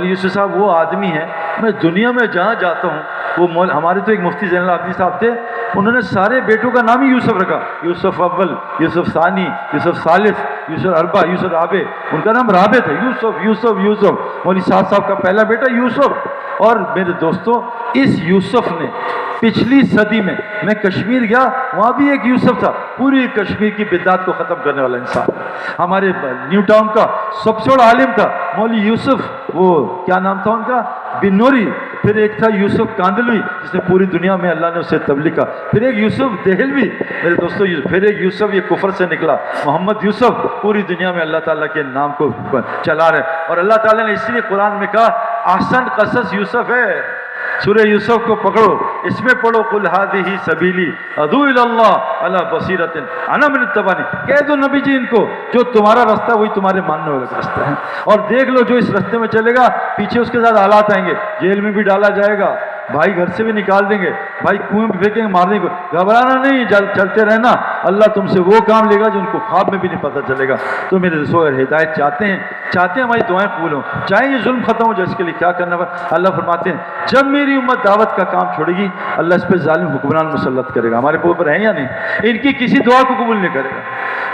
یوسف صاحب وہ آدمی ہیں، میں دنیا میں جہاں جاتا ہوں، وہ ہمارے تو ایک مفتی زین العابدین صاحب تھے، انہوں نے سارے بیٹوں کا نام ہی یوسف رکھا، یوسف اول، یوسف ثانی، یوسف ثالث، یوسف اربع، یوسف رابع، ان کا نام رابع تھا، یوسف۔ مولوی صاحب کا پہلا بیٹا یوسف۔ اور میرے دوستو اس یوسف نے پچھلی صدی میں کشمیر گیا، وہاں بھی ایک یوسف تھا، پوری کشمیر کی بدعت کو ختم کرنے والا انسان۔ ہمارے نیو ٹاؤن کا سب سے بڑا عالم تھا مولوی یوسف، وہ کیا نام تھا ان کا، بن نوری۔ پھر ایک تھا یوسف کاندلوی جس نے پوری دنیا میں اللہ نے اسے تبلیغ کا۔ پھر ایک یوسف دہلوی، میرے دوستو پھر ایک یوسف یہ کفر سے نکلا، محمد یوسف، پوری دنیا میں اللہ تعالیٰ کے نام کو چلا رہے۔ اور اللہ تعالیٰ نے اس لیے قرآن میں کہا احسن قصص یوسف ہے۔ سورہ یوسف کو پکڑو، اس میں پڑھو قل ھذہ سبیلی ادعو الی اللہ علی بصیرۃ انا من اتبعنی، کہہ دو نبی جی ان کو جو تمہارا راستہ وہی تمہارے ماننے والے کا راستہ ہے، اور دیکھ لو جو اس راستے میں چلے گا پیچھے اس کے ساتھ حالات آئیں گے، جیل میں بھی ڈالا جائے گا، بھائی گھر سے بھی نکال دیں گے، بھائی کنویں میں پھینکیں گے، مارنے کو، گھبرانا نہیں، چلتے رہنا، اللہ تم سے وہ کام لے گا جو ان کو خواب میں بھی نہیں پتہ چلے گا۔ تو میرے دوستو اگر ہدایت چاہتے ہیں ہماری دعائیں قبول ہوں، چاہے یہ ظلم ختم ہو جائے، اس کے لیے کیا کرنا پڑے؟ اللہ فرماتے ہیں جب میری امت دعوت کا کام چھوڑے گی اللہ اس پہ ظالم حکمران مسلط کرے گا۔ ہمارے اوپر ہیں یا نہیں؟ ان کی کسی دعا کو قبول نہیں کرے گا،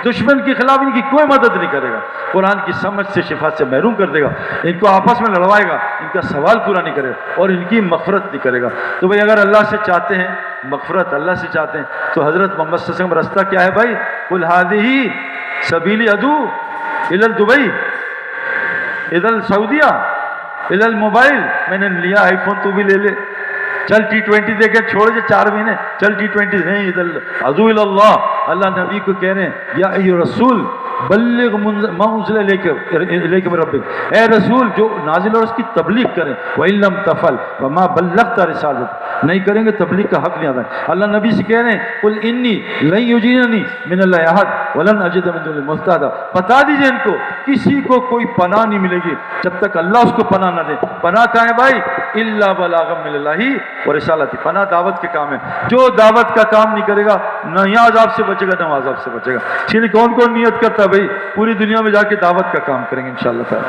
دشمن کے خلاف ان کی کوئی مدد نہیں کرے گا، قرآن کی سمجھ سے شفا سے محروم کر دے گا، ان کو آپس میں لڑوائے گا، ان کا سوال پورا نہیں کرے گا، اور ان کی مغفرت نہیں کرے گا۔ تو بھائی اگر اللہ سے چاہتے ہیں مغفرت، اللہ سے چاہتے ہیں تو حضرت محمد صلی اللہ علیہ وسلم رستہ کیا ہے بھائی؟ قل ھذہ سبیلی ادعو الی دبئی، الی سعودیہ، الی الموبائل، میں نے لیا آئی فون، تو بھی لے لے، چل T20 دیکھے، چھوڑ دے 4 مہینے، چل T20 نہیں، ادعو الی اللہ۔ اللہ نبی کو کہہ رہے ہیں یا ایھا رسول بلغ ما انزل الیک من ربک، اے رسول جو نازل اور اس کی تبلیغ کریں، وَإِن لَّمْ تَفْعَلْ وَمَا بَلَّغْتَ رِسَالَتَهُ، نہیں کریں گے تبلیغ کا حق نہیں آتا ہے۔ اللہ نبی سے کہہ رہے ہیں قُلْ إِنِّي لَن يُجِيرَنِي مِنَ اللَّهِ أَحَدٌ وَلَنْ أَجِدَ مِن دُونِهِ مُلْتَحَدًا، بتا دیجئے ان کو کسی کو کوئی پناہ نہیں ملے گی جب تک اللہ اس کو پناہ نہ دے۔ پناہ کہاں ہے بھائی؟ إِلَّا بَلَاغًا مِنَ اللَّهِ وَرِسَالَتِهِ، پناہ دعوت کے کام ہے، جو دعوت کا کام نہیں کرے گا نہ یہاں عذاب سے بچے گا نہ عذاب سے بچے گا۔ اس لیے کون نیت کرتا ہے بھائی پوری دنیا میں جا کے دعوت کا کام کریں گے انشاءاللہ تعالی،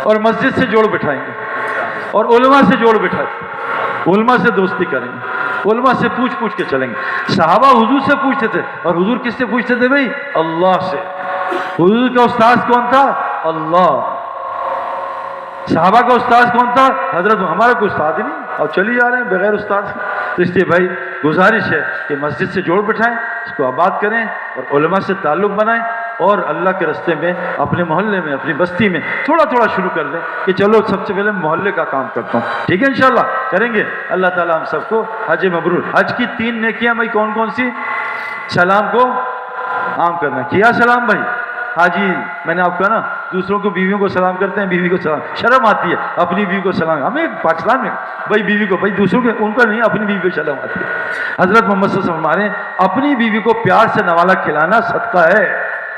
اور مسجد سے جوڑ بٹھائیں گے، اور علماء سے جوڑ بٹھائیں گے، علماء سے دوستی کریں گے، علماء سے پوچھ کے چلیں گے۔ صحابہ حضور سے پوچھتے تھے، اور حضور کس سے پوچھتے تھے بھائی؟ اللہ سے۔ حضور کا استاذ کون تھا؟ اللہ۔ صحابہ کا استاذ کون تھا؟ حضرت۔ ہمارا کوئی استاد ہی نہیں، اور چلی جا رہے ہیں بغیر استاد۔ تو اس لیے بھائی گزارش ہے کہ مسجد سے جوڑ بٹھائیں، اس کو آباد کریں اور علماء سے تعلق بنائیں، اور اللہ کے راستے میں اپنے محلے میں اپنی بستی میں تھوڑا تھوڑا شروع کر دیں کہ چلو سب سے پہلے محلے کا کام کرتا ہوں، ٹھیک ہے انشاءاللہ کریں گے۔ اللہ تعالیٰ ہم سب کو حج مبرور۔ حج کی 3 نیکیاں بھائی کون کون سی؟ سلام کو عام کرنا، کیا سلام بھائی؟ ہاں جی، میں نے آپ کہا نا دوسروں کو بیویوں کو سلام کرتے ہیں، بیوی کو سلام، شرم آتی ہے اپنی بیوی کو سلام، ہمیں پاکستان میں بھائی بیوی کو، بھائی دوسروں کے ان کا نہیں، اپنی بیوی کو سلام آتی ہے۔ حضرت محمد صلی اللہ علیہ وسلم ہمارے اپنی بیوی کو پیار سے نوالا کھلانا صدقہ ہے،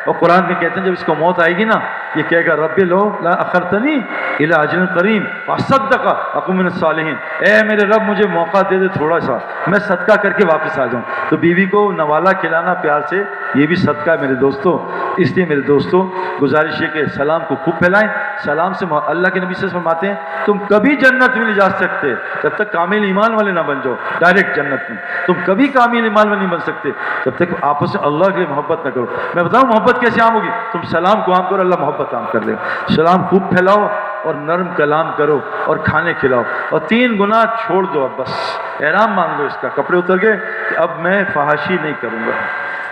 اور قرآن میں کہتے ہیں جب اس کو موت آئے گی نا یہ کہے گا رب لو لا اخرتنی الی اجل قریب فاصدق اکون من الصالحین، اے میرے رب مجھے موقع دے دے تھوڑا سا، میں صدقہ کر کے واپس آ جاؤں۔ تو بیوی کو نوالا کھلانا پیار سے یہ بھی صدقہ ہے میرے دوستوں۔ اس لیے میرے دوستوں گزارش ہے کہ سلام کو خوب پھیلائیں۔ سلام سے اللہ کے نبی سے فرماتے ہیں تم کبھی جنت میں نہیں جا سکتے جب تک کامل ایمان والے نہ بن جاؤ، ڈائریکٹ جنت میں تم کبھی کامل ایمان والے نہیں بن سکتے جب تک آپس میں اللہ کے لیے محبت نہ کرو۔ میں بتاؤں محبت کیسے عام ہوگی؟ تم سلام کو عام کرو، اللہ محبت عام کر دے گا۔ سلام خوب پھیلاؤ اور نرم کلام کرو اور کھانے کھلاؤ، اور 3 گناہ چھوڑ دو، اب بس احرام مان لو اس کا، کپڑے اتر گئے کہ اب میں فحاشی نہیں کروں گا،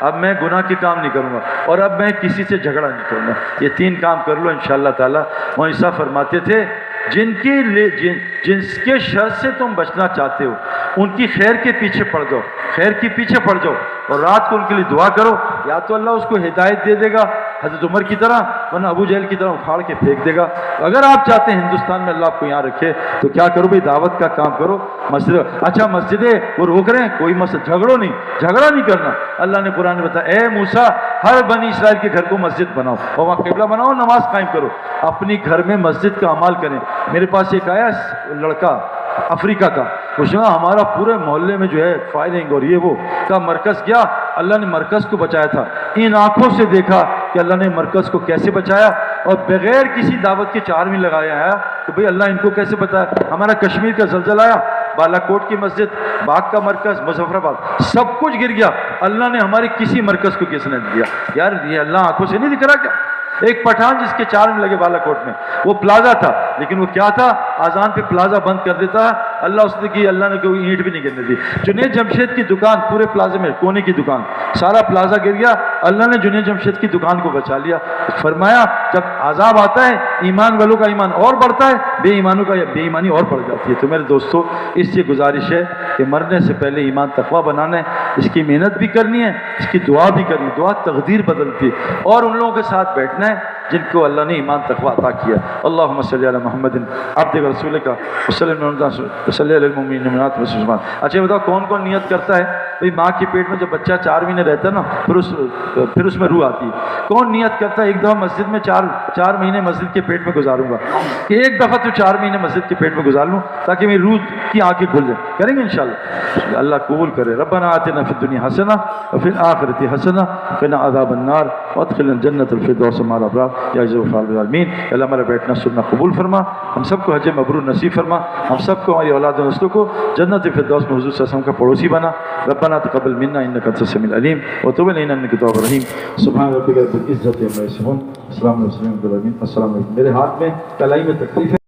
اب میں گناہ کے کام نہیں کروں گا، اور اب میں کسی سے جھگڑا نہیں کروں گا۔ یہ 3 کام کر لو انشاءاللہ تعالی۔ مولوی صاحب فرماتے تھے جن کے شر سے تم بچنا چاہتے ہو ان کی خیر کے پیچھے پڑ جاؤ، خیر کے پیچھے پڑ جاؤ، اور رات کو ان کے لیے دعا کرو، یا تو اللہ اس کو ہدایت دے دے گا حضرت عمر کی طرح، ورنہ ابو جہل کی طرح اکھاڑ کے پھینک دے گا۔ اگر آپ چاہتے ہیں ہندوستان میں اللہ آپ کو یہاں رکھے تو کیا کرو بھائی؟ دعوت کا کام کرو۔ مسجد، اچھا مسجدیں وہ روک رہے ہیں، کوئی مسجد جھگڑا نہیں کرنا۔ اللہ نے قرآن میں بتایا اے موسیٰ ہر بنی اسرائیل کے گھر کو مسجد بناؤ اور وہاں قبلہ بناؤ، نماز قائم کرو، اپنی گھر میں مسجد کا عمل کریں۔ میرے پاس ایک آیا لڑکا افریقہ کا، اس نے ہمارا پورے محلے میں جو ہے فائرنگ اور یہ وہ کا مرکز کیا، اللہ نے مرکز کو بچایا تھا۔ ان آنکھوں سے دیکھا کہ اللہ نے مرکز کو کیسے بچایا، اور بغیر کسی دعوت کے 4 میں لگایا ہے کہ بھئی اللہ ان کو کیسے بتایا۔ ہمارا کشمیر کا زلزلہ آیا، بالا کوٹ کی مسجد، باغ کا مرکز، مظفر آباد، سب کچھ گر گیا، اللہ نے ہمارے کسی مرکز کو کس نے دیا؟ یار یہ اللہ آنکھوں سے نہیں دکھ رہا کیا؟ ایک پٹھان جس کے 4 میں لگے بالا کوٹ میں، وہ پلازا تھا، لیکن وہ کیا تھا؟ آذان پہ پلازا بند کر دیتا، اللہ اس نے کی، اللہ نے کوئی اینٹ بھی نہیں گرنے دی۔ جنید جمشید کی دکان پورے پلازے میں، کونے کی دکان، سارا پلازا گر گیا، اللہ نے جنید جمشید کی دکان کو بچا لیا۔ فرمایا جب عذاب آتا ہے ایمان والوں کا ایمان اور بڑھتا ہے، بے ایمانوں کا بے ایمانی اور بڑھ جاتی ہے۔ تو میرے دوستو اس لیے گزارش ہے کہ مرنے سے پہلے ایمان تقویٰ بنانا ہے، اس کی محنت بھی کرنی ہے، اس کی دعا بھی کرنی ہے، دعا تقدیر بدلتی ہے، اور ان لوگوں کے ساتھ بیٹھنا ہے جن کو اللہ نے ایمان تقویٰ عطا کیا۔ اللہم صلی علی محمد عبدک و رسولک وصلی علی المؤمنین والمؤمنات والمسلمات۔ اچھا بتاؤ کون کون نیت کرتا ہے؟ بھئی ماں کے پیٹ میں جب بچہ 4 مہینے رہتا ہے نا پھر اس میں روح آتی ہے، کون نیت کرتا ہے ایک دفعہ مسجد میں 4 مہینے مسجد کے پیٹ میں گزاروں گا، کہ ایک دفعہ تو 4 مہینے مسجد کے پیٹ میں گزار لوں تاکہ میری روح کی آنکھیں کھل جائیں؟ کریں گے انشاءاللہ، اللہ قبول کرے۔ ربنا آتنا فی الدنیا حسنہ وفی الآخرۃ حسنہ وقنا عذاب النار وادخلنا الجنۃ الفردوس مع الابرار یا عزیز الغفار العالمین۔ اللہ ہمارا بیٹھنا سننا قبول فرما، ہم سب کو حج مبرور نصیب فرما، ہم سب کو ہماری اولاد و نسلوں کو جنت فردوس میں حضور صلی اللہ علیہ وسلم کا پڑوسی بنا۔ ربنا تقبل منا انک انت السمیع العلیم وتب علینا انک التواب الرحیم۔ سبحان ربک رب العزۃ عما یصفون، السلام علیکم۔ السلام علیکم۔ میرے ہاتھ میں کلائی میں تکلیف ہے۔